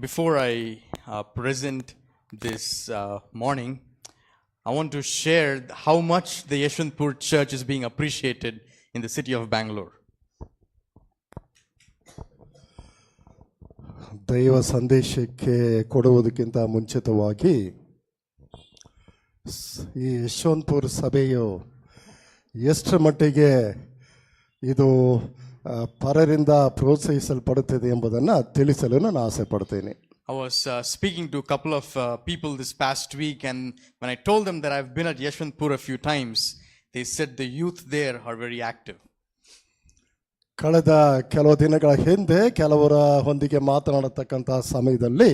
Before I present this morning, I want to share how much the Yeshwanthpur Church is being appreciated in the city of Bangalore. ದೈವ ಸಂದೇಶಕ್ಕೆ ಕೊಡುವುದಕ್ಕಿಂತ ಮುಂಚಿತವಾಗಿ ಈ ಯಶವಂತಪುರ ಸಭೆಯು ಎಷ್ಟರ ಮಟ್ಟಿಗೆ ಇದು ಪರರಿಂದ ಪ್ರೋತ್ಸಾಹಿಸಲ್ಪಡುತ್ತದೆ ಎಂಬುದನ್ನು ತಿಳಿಸಲು ನಾನು ಆಸೆ ಪಡ್ತೇನೆ. I was speaking to a couple of people this past week, and when I told them that I've been at Yeshwanthpur a few times, they said the youth there are very active. ಕಳೆದ ಕೆಲವು ದಿನಗಳ ಹಿಂದೆ ಕೆಲವರ ಹೊಂದಿಗೆ ಮಾತನಾಡತಕ್ಕಂಥ ಸಮಯದಲ್ಲಿ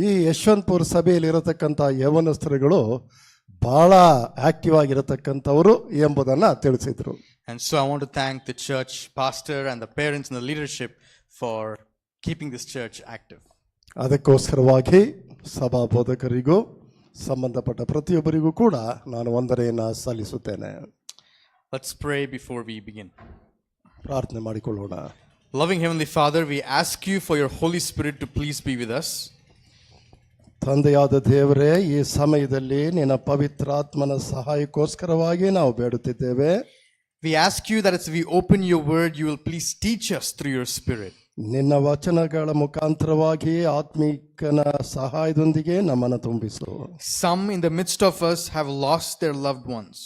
ಈ ಯಶವಂತಪುರ ಸಭೆಯಲ್ಲಿ ಇರತಕ್ಕಂಥ ಯೌವನಸ್ಥರುಗಳು ಬಹಳ ಆಕ್ಟಿವ್ ಆಗಿರತಕ್ಕಂಥವರು ಎಂಬುದನ್ನು ತಿಳಿಸಿದರು. And so I want to thank the church pastor and the parents and the leadership for keeping this church active. ಅದಕ್ಕೋಸ್ಕರವಾಗಿ ಸಭಾ ಬೋಧಕರಿಗೂ ಸಂಬಂಧಪಟ್ಟ ಪ್ರತಿಯೊಬ್ಬರಿಗೂ ಕೂಡ ನಾನು ವಂದನೆಯನ್ನು ಸಲ್ಲಿಸುತ್ತೇನೆ. Let's pray before we begin. ಪ್ರಾರ್ಥನೆ ಮಾಡಿಕೊಳ್ಳೋಣ. Loving Heavenly Father, we ask you for your Holy Spirit to please be with us. ತಂದೆಯಾದ ದೇವರೇ, ಈ ಸಮಯದಲ್ಲಿ ನಿನ್ನ ಪವಿತ್ರಾತ್ಮನ ಸಹಾಯಕ್ಕೋಸ್ಕರವಾಗಿ ನಾವು ಬೇಡುತ್ತಿದ್ದೇವೆ. We ask you that as we open your word, you will please teach us through your Spirit. ನಿನ್ನ ವಚನಗಳ ಮುಖಾಂತರವಾಗಿ ಆತ್ಮಿಕನ ಸಹಾಯದೊಂದಿಗೆ ನಮ್ಮನ್ನು ತುಂಬಿಸು. Some in the midst of us have lost their loved ones.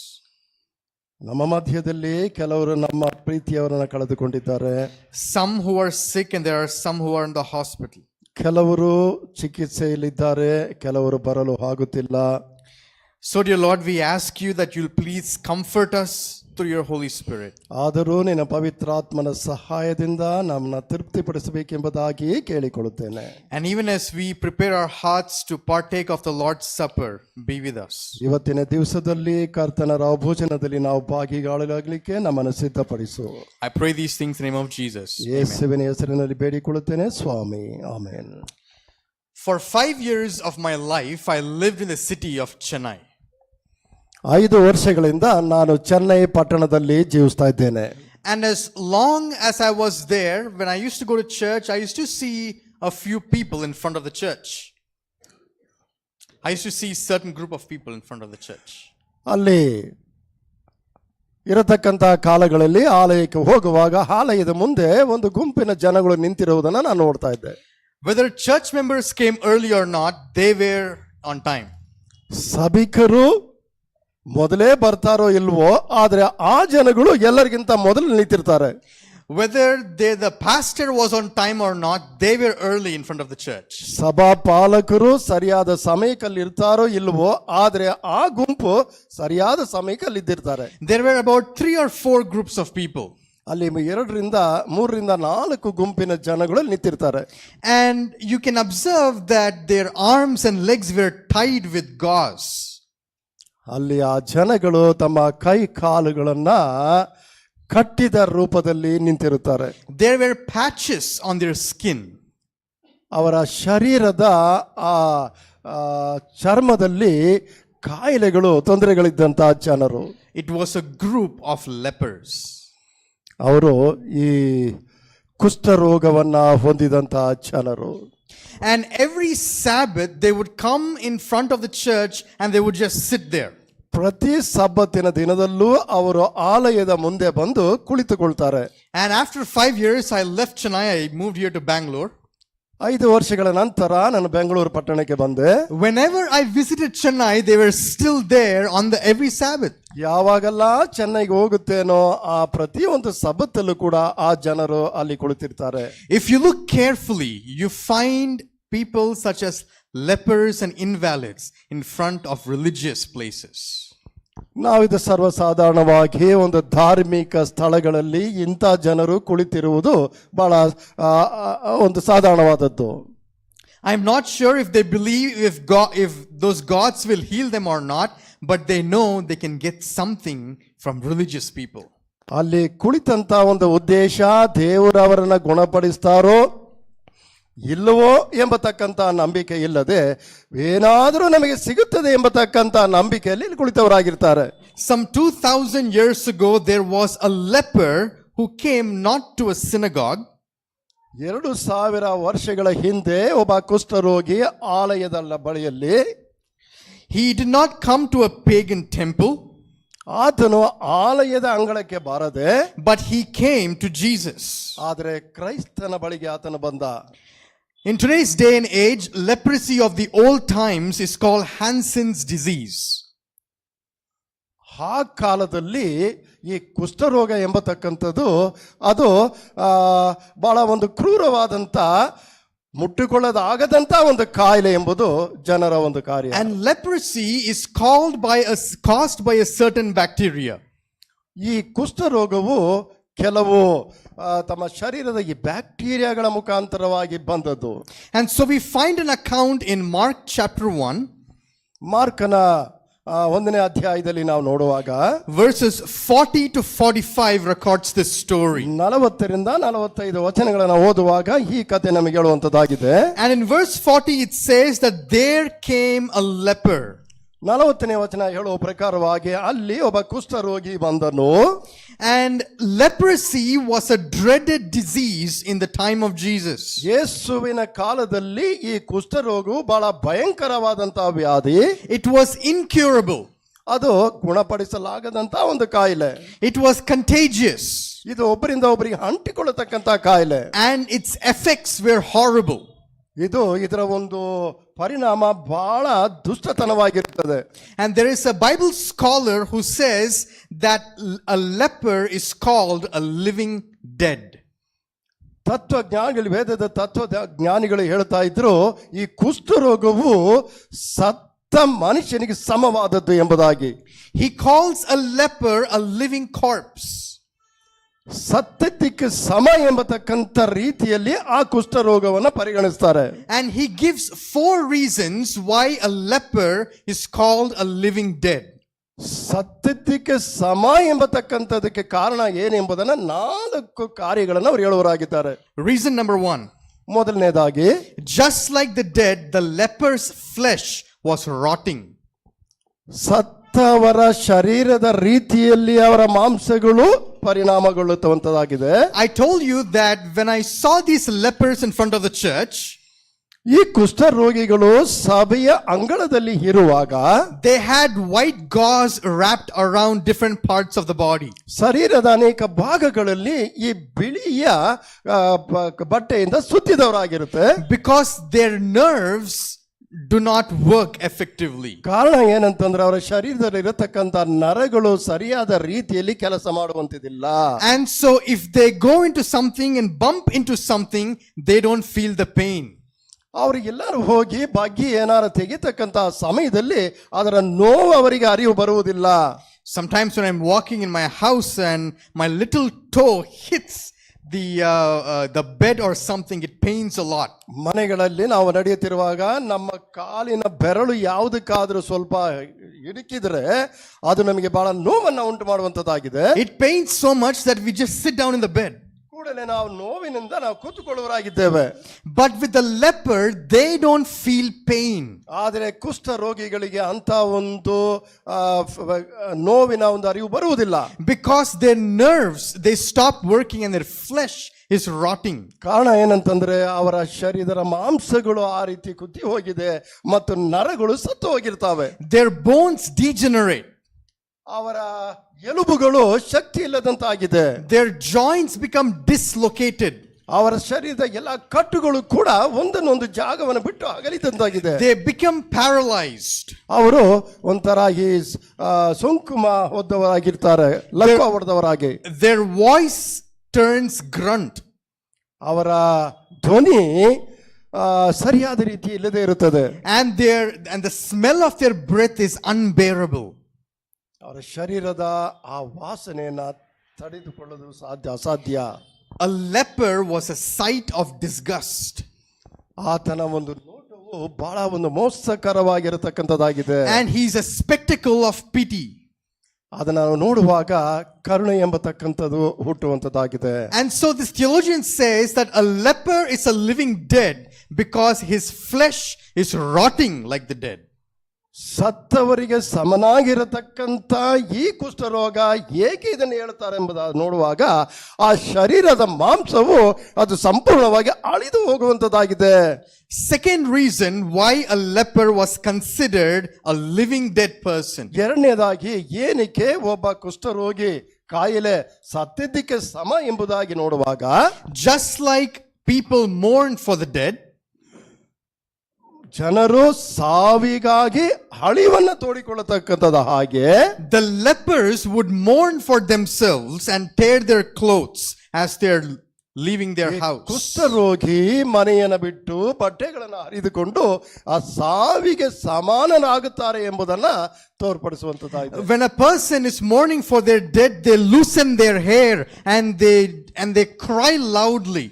ನಮ್ಮ ಮಧ್ಯದಲ್ಲಿ ಕೆಲವರು ನಮ್ಮ ಪ್ರೀತಿಯವರನ್ನು ಕಳೆದುಕೊಂಡಿದ್ದಾರೆ. Some who are sick and there are some who are in the hospital. ಕೆಲವರು ಚಿಕಿತ್ಸೆಯಲ್ಲಿದ್ದಾರೆ, ಕೆಲವರು ಬರಲು ಆಗುತ್ತಿಲ್ಲ. So dear Lord, we ask you that you'll please comfort us through your Holy Spirit. ಆದರೂ ನಿನ್ನ ಪವಿತ್ರಾತ್ಮನ ಸಹಾಯದಿಂದ ನಮ್ಮನ್ನು ತೃಪ್ತಿಪಡಿಸಬೇಕೆಂಬುದಾಗಿ ಕೇಳಿಕೊಳ್ಳುತ್ತೇನೆ. And even as we prepare our hearts to partake of the Lord's Supper, be with us. ಇವತ್ತಿನ ದಿವಸದಲ್ಲಿ ಕರ್ತನ ಭೋಜನದಲ್ಲಿ ನಾವು ಭಾಗಿಗಳಾಗಲಿಕ್ಕೆ ನಮ್ಮನ್ನು ಸಿದ್ಧಪಡಿಸು. I pray these things in the name of Jesus. ಯೇಸುವಿನ ಹೆಸರಿನಲ್ಲಿ ಬೇಡಿಕೊಳ್ಳುತ್ತೇನೆ ಸ್ವಾಮಿ, amen. For 5 years of my life, I lived in the city of Chennai. 5 ವರ್ಷಗಳಿಂದ ನಾನು ಚೆನ್ನೈ ಪಟ್ಟಣದಲ್ಲಿ ಜೀವಿಸ್ತಾ ಇದ್ದೇನೆ. And as long as I was there, when I used to go to church, I used to see a few people in front of the church. I used to see a certain group of people in front of the church. ಅಲ್ಲಿ ಇರತಕ್ಕಂಥ ಕಾಲಗಳಲ್ಲಿ ಆಲಯಕ್ಕೆ ಹೋಗುವಾಗ ಆಲಯದ ಮುಂದೆ ಒಂದು ಗುಂಪಿನ ಜನಗಳು ನಿಂತಿರುವುದನ್ನು ನಾನು ನೋಡ್ತಾ ಇದ್ದೆ. Whether church members came early or not, they were on time. ಸಭಿಕರು ಮೊದಲೇ ಬರ್ತಾರೋ ಇಲ್ವೋ, ಆದರೆ ಆ ಜನಗಳು ಎಲ್ಲರಿಗಿಂತ ಮೊದಲು ನಿಂತಿರ್ತಾರೆ. Whether the pastor was on time or not, they were early in front of the church. ಸಭಾ ಪಾಲಕರು ಸರಿಯಾದ ಸಮಯದಲ್ಲಿ ಇರ್ತಾರೋ ಇಲ್ವೋ, ಆದರೆ ಆ ಗುಂಪು ಸರಿಯಾದ ಸಮಯದಲ್ಲಿ ಇದ್ದಿರ್ತಾರೆ. There were about 3 or 4 groups of people. ಅಲ್ಲಿ 2 ರಿಂದ 3 ರಿಂದ 4 ಗುಂಪಿನ ಜನಗಳು ನಿಂತಿರ್ತಾರೆ. And you can observe that their arms and legs were tied with gauze. ಅಲ್ಲಿ ಆ ಜನಗಳು ತಮ್ಮ ಕೈ ಕಾಲುಗಳನ್ನ ಕಟ್ಟಿದ ರೂಪದಲ್ಲಿ ನಿಂತಿರುತ್ತಾರೆ. There were patches on their skin. ಅವರ ಶರೀರದ ಆ ಚರ್ಮದಲ್ಲಿ ಕಾಯಿಲೆಗಳು, ತೊಂದರೆಗಳಿದ್ದಂತಹ ಜನರು. It was a group of lepers. ಅವರು ಈ ಕುಷ್ಠರೋಗವನ್ನ ಹೊಂದಿದಂತಹ ಜನರು. And every Sabbath they would come in front of the church and they would just sit there. ಪ್ರತಿ ಸಬ್ಬತ್ತಿನ ದಿನದಲ್ಲೂ ಅವರು ಆಲಯದ ಮುಂದೆ ಬಂದು ಕುಳಿತುಕೊಳ್ತಾರೆ. And after 5 years I left Chennai, I moved here to Bangalore. 5 ವರ್ಷಗಳ ನಂತರ ನಾನು ಬೆಂಗಳೂರು ಪಟ್ಟಣಕ್ಕೆ ಬಂದೆ. Whenever I visited Chennai, they were still there on every Sabbath. ಯಾವಾಗೆಲ್ಲ ಚೆನ್ನೈಗೆ ಹೋಗುತ್ತೇನೋ ಆ ಪ್ರತಿಯೊಂದು ಸಬ್ಬತ್ತಲ್ಲೂ ಕೂಡ ಆ ಜನರು ಅಲ್ಲಿ ಕುಳಿತಿರ್ತಾರೆ. If you look carefully, you find people such as lepers and invalids in front of religious places. ನಾವಿದು ಸರ್ವಸಾಧಾರಣವಾಗಿ ಒಂದು ಧಾರ್ಮಿಕ ಸ್ಥಳಗಳಲ್ಲಿ ಇಂಥ ಜನರು ಕುಳಿತಿರುವುದು ಬಹಳ ಒಂದು ಸಾಧಾರಣವಾದದ್ದು. I'm not sure if they believe if those gods will heal them or not, but they know they can get something from religious people. ಅಲ್ಲಿ ಕುಳಿತಂತ ಒಂದು ಉದ್ದೇಶ ದೇವರವರನ್ನ ಗುಣಪಡಿಸ್ತಾರೋ ಇಲ್ಲವೋ ಎಂಬತಕ್ಕಂಥ ನಂಬಿಕೆ ಇಲ್ಲದೆ ಏನಾದರೂ ನಮಗೆ ಸಿಗುತ್ತದೆ ಎಂಬತಕ್ಕಂಥ ನಂಬಿಕೆಯಲ್ಲಿ ಕುಳಿತವರಾಗಿರ್ತಾರೆ. Some 2000 years ago there was a leper who came not to a synagogue. 2000 ವರ್ಷಗಳ ಹಿಂದೆ ಒಬ್ಬ ಕುಷ್ಠರೋಗಿ ಆಲಯದ ಬಳಿಯಲ್ಲಿ He did not come to a pagan temple, ಆತನು ಆಲಯದ ಅಂಗಳಕ್ಕೆ ಬಾರದೆ, but he came to Jesus. ಆದರೆ ಕ್ರೈಸ್ತನ ಬಳಿಗೆ ಆತನು ಬಂದ. In today's day and age, leprosy of the old times is called Hansen's disease. ಆ ಕಾಲದಲ್ಲಿ ಈ ಕುಷ್ಠರೋಗ ಎಂಬತಕ್ಕಂಥದ್ದು ಅದು ಬಹಳ ಒಂದು ಕ್ರೂರವಾದಂಥ ಮುಟ್ಟಿಕೊಳ್ಳದಾಗದಂತ ಒಂದು ಕಾಯಿಲೆ ಎಂಬುದು ಜನರ ಒಂದು ಕಾರ್ಯ. And leprosy is caused by a certain bacteria. ಈ ಕುಷ್ಠರೋಗವು ಕೆಲವು ತಮ್ಮ ಶರೀರದ ಈ ಬ್ಯಾಕ್ಟೀರಿಯಾಗಳ ಮುಖಾಂತರವಾಗಿ ಬಂದದ್ದು. And so we find an account in Mark chapter 1, ಮಾರ್ಕನ 1ನೇ ಅಧ್ಯಾಯದಲ್ಲಿ ನಾವು ನೋಡುವಾಗ verses 40 to 45 records this story. 40ರಿಂದ 45 ವಚನಗಳನ್ನು ಓದುವಾಗ ಈ ಕಥೆ ನಮಗೆ ಹೇಳುವಂತದ್ದಾಗಿದೆ. And in verse 40 it says that there came a leper. 40ನೇ ವಚನ ಹೇಳುವ ಪ್ರಕಾರವಾಗಿ ಅಲ್ಲಿ ಒಬ್ಬ ಕುಷ್ಠರೋಗಿ ಬಂದನು. And leprosy was a dreaded disease in the time of Jesus. ಯೇಸುವಿನ ಕಾಲದಲ್ಲಿ ಈ ಕುಷ್ಠರೋಗವು ಬಹಳ ಭಯಂಕರವಾದಂತಹ ವ್ಯಾಧಿ. It was incurable. ಅದು ಗುಣಪಡಿಸಲಾಗದಂತ ಒಂದು ಕಾಯಿಲೆ. It was contagious. ಇದು ಒಬ್ಬರಿಂದ ಒಬ್ಬರಿಗೆ ಅಂಟಿಕೊಳ್ಳತಕ್ಕಂತ ಕಾಯಿಲೆ. And its effects were horrible. ಇದರ ಒಂದು ಪರಿಣಾಮ ಬಹಳ ದುಷ್ಟತನವಾಗಿರುತ್ತದೆ. And there is a Bible scholar who says that a leper is called a living dead. ತತ್ವಜ್ಞಾನಿಗಳು, ವೇದದ ತತ್ವಜ್ಞಾನಿಗಳು ಹೇಳ್ತಾ ಇದ್ರು ಈ ಕುಷ್ಠರೋಗವು ಸತ್ತ ಮನುಷ್ಯನಿಗೆ ಸಮವಾದದ್ದು ಎಂಬುದಾಗಿ. He calls a leper a living corpse. ಸತ್ಯಕ್ಕೆ ಸಮ ಎಂಬತಕ್ಕಂಥ ರೀತಿಯಲ್ಲಿ ಆ ಕುಷ್ಠರೋಗವನ್ನು ಪರಿಗಣಿಸ್ತಾರೆ. And he gives 4 reasons why a leper is called a living dead. ಸತ್ಯಕ್ಕೆ ಸಮ ಎಂಬತಕ್ಕಂಥದಕ್ಕೆ ಕಾರಣ ಏನೆಂಬುದನ್ನ 4 ಕಾರ್ಯಗಳನ್ನು ಅವರು ಹೇಳುವರಾಗಿದ್ದಾರೆ. Reason number 1. ಮೊದಲನೇದಾಗಿ, just like the dead, the leper's flesh was rotting. ಸತ್ತವರ ಶರೀರದ ರೀತಿಯಲ್ಲಿ ಅವರ ಮಾಂಸಗಳು ಪರಿಣಾಮಗೊಳ್ಳುತ್ತವಂತದಾಗಿದೆ. I told you that when I saw these lepers in front of the church, ಈ ಕುಷ್ಠರೋಗಿಗಳು ಸಭೆಯ ಅಂಗಳದಲ್ಲಿ ಇರುವಾಗ they had white gauze wrapped around different parts of the body. ಶರೀರದ ಅನೇಕ ಭಾಗಗಳಲ್ಲಿ ಈ ಬಿಳಿಯ ಬಟ್ಟೆಯಿಂದ ಸುತ್ತಿದವರಾಗಿರುತ್ತೆ. Because their nerves do not work effectively. ಕಾರಣ ಏನಂತಂದ್ರೆ ಅವರ ಶರೀರದಲ್ಲಿ ಇರತಕ್ಕಂತ ನರಗಳು ಸರಿಯಾದ ರೀತಿಯಲ್ಲಿ ಕೆಲಸ ಮಾಡುವಂತಿಲ್ಲ. And so if they go into something and bump into something, they don't feel the pain. ಅವರಿಗೆಲ್ಲರೂ ಹೋಗಿ ಬಗ್ಗಿ ಏನಾರು ತೆಗಿತಕ್ಕಂತ ಸಮಯದಲ್ಲಿ ಅದರ ನೋವು ಅವರಿಗೆ ಅರಿವು ಬರುವುದಿಲ್ಲ. Sometimes when I'm walking in my house and my little toe hits the bed or something, it pains a lot. ಮನೆಗಳಲ್ಲಿ ನಾವು ನಡೆಯುತ್ತಿರುವಾಗ ನಮ್ಮ ಕಾಲಿನ ಬೆರಳು ಯಾವುದಕ್ಕಾದ್ರೂ ಸ್ವಲ್ಪ ಇಡುಕಿದ್ರೆ ಅದು ನಮಗೆ ಬಹಳ ನೋವನ್ನು ಉಂಟು ಮಾಡುವಂತದ್ದಾಗಿದೆ. It pains so much that we just sit down in the bed. ಕೂಡಲೇ ನಾವು ನೋವಿನಿಂದ ನಾವು ಕೂತುಕೊಳ್ಳುವರಾಗಿದ್ದೇವೆ. But with the leper, they don't feel pain. ಆದರೆ ಕುಷ್ಠ ರೋಗಿಗಳಿಗೆ ಅಂತ ಒಂದು ನೋವಿನ ಒಂದು ಅರಿವು ಬರುವುದಿಲ್ಲ. Because their nerves, they stop working and their flesh is rotting. ಕಾರಣ ಏನಂತಂದ್ರೆ ಅವರ ಶರೀರದ ಮಾಂಸಗಳು ಆ ರೀತಿ ಕುತ್ತಿ ಹೋಗಿದೆ ಮತ್ತು ನರಗಳು ಸತ್ತು ಹೋಗಿರ್ತಾವೆ. Their bones degenerate. ಅವರ ಎಲುಬುಗಳು ಶಕ್ತಿ ಇಲ್ಲದಂತಾಗಿದೆ. Their joints become dislocated. ಅವರ ಶರೀರದ ಎಲ್ಲ ಕಟ್ಟುಗಳು ಕೂಡ ಒಂದನ್ನೊಂದು ಜಾಗವನ್ನು ಬಿಟ್ಟು ಅಗಲಿದಂತಾಗಿದೆ. They become paralyzed. ಅವರು ಒಂಥರ ಈ ಸೋಂಕು ಹೊದ್ದವರಾಗಿರ್ತಾರೆ, ಲಕ್ವ ಹೊಡೆದವರಾಗಿ. Their voice turns grunt. ಅವರ ಧ್ವನಿ ಸರಿಯಾದ ರೀತಿ ಇಲ್ಲದೆ ಇರುತ್ತದೆ. And the smell of their breath is unbearable. ಅವರ ಶರೀರದ ಆ ವಾಸನೆಯನ್ನ ತಡೆದುಕೊಳ್ಳಲು ಅಸಾಧ್ಯ. A leper was a sight of disgust. ಆತನ ಒಂದು ನೋಟವು ಬಹಳ ಒಂದು ಮೋಸಕರವಾಗಿರತಕ್ಕಂಥದ್ದಾಗಿದೆ. And he's a spectacle of pity. ಅದನ್ನು ನಾವು ನೋಡುವಾಗ ಕರುಣೆ ಎಂಬತಕ್ಕಂಥದ್ದು ಹುಟ್ಟುವಂಥದ್ದಾಗಿದೆ. And so this theologian says that a leper is a living dead because his flesh is rotting like the dead. ಸತ್ತವರಿಗೆ ಸಮನಾಗಿರತಕ್ಕಂಥ ಈ ಕುಷ್ಠರೋಗ ಏಕೆ ಇದನ್ನು ಹೇಳ್ತಾರೆ ಎಂಬುದಾಗಿ ನೋಡುವಾಗ ಆ ಶರೀರದ ಮಾಂಸವು ಅದು ಸಂಪೂರ್ಣವಾಗಿ ಅಳಿದು ಹೋಗುವಂಥದ್ದಾಗಿದೆ. Second reason why a leper was considered a living dead person. ಎರಡನೇದಾಗಿ ಏನಕ್ಕೆ ಒಬ್ಬ ಕುಷ್ಠರೋಗಿ ಕಾಯಿಲೆ ಸತ್ತಿದ್ದಕ್ಕೆ ಸಮ ಎಂಬುದಾಗಿ ನೋಡುವಾಗ, Just like people mourn for the dead, ಜನರು ಸಾವಿಗಾಗಿ ಹಳಿವನ್ನ ತೋಡಿಕೊಳ್ಳತಕ್ಕಂಥದ್ದು ಹಾಗೆ the lepers would mourn for themselves and tear their clothes as they're leaving their house. ಕುಷ್ಠರೋಗಿ ಮನೆಯನ್ನು ಬಿಟ್ಟು ಬಟ್ಟೆಗಳನ್ನು ಹರಿದುಕೊಂಡು ಆ ಸಾವಿಗೆ ಸಮಾನನಾಗುತ್ತಾರೆ ಎಂಬುದನ್ನ ತೋರ್ಪಡಿಸುವಂತದ್ದಾಗಿದೆ. When a person is mourning for their dead, they loosen their hair and they cry loudly.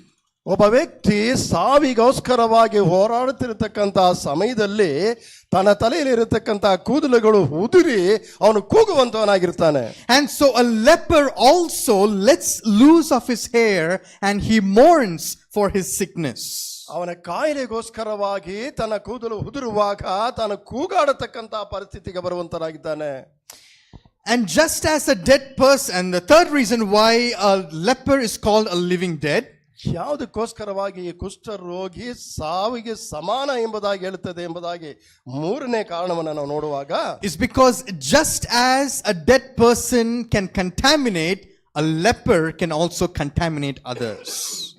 ಒಬ್ಬ ವ್ಯಕ್ತಿ ಸಾವಿಗೋಸ್ಕರವಾಗಿ ಹೋರಾಡುತ್ತಿರತಕ್ಕಂತಹ ಸಮಯದಲ್ಲಿ ತನ್ನ ತಲೆಯಲ್ಲಿ ಇರತಕ್ಕಂತಹ ಕೂದಲುಗಳು ಉದುರಿ ಅವನು ಕೂಗುವಂತವನಾಗಿರ್ತಾನೆ. And so a leper also lets loose of his hair and he mourns for his sickness. ಅವನ ಕಾಯಿಲೆಗೋಸ್ಕರವಾಗಿ ತನ್ನ ಕೂದಲು ಉದುರುವಾಗ ತಾನು ಕೂಗಾಡತಕ್ಕಂತಹ ಪರಿಸ್ಥಿತಿಗೆ ಬರುವಂತನಾಗಿದ್ದಾನೆ. And just as a dead person, and the third reason why a leper is called a living dead, ಯಾವುದಕ್ಕೋಸ್ಕರವಾಗಿ ಈ ಕುಷ್ಠರೋಗಿ ಸಾವಿಗೆ ಸಮಾನ ಎಂಬುದಾಗಿ ಹೇಳುತ್ತದೆ ಎಂಬುದಾಗಿ ಮೂರನೇ ಕಾರಣವನ್ನು ನಾವು ನೋಡುವಾಗ, is because just as a dead person can contaminate, a leper can also contaminate others.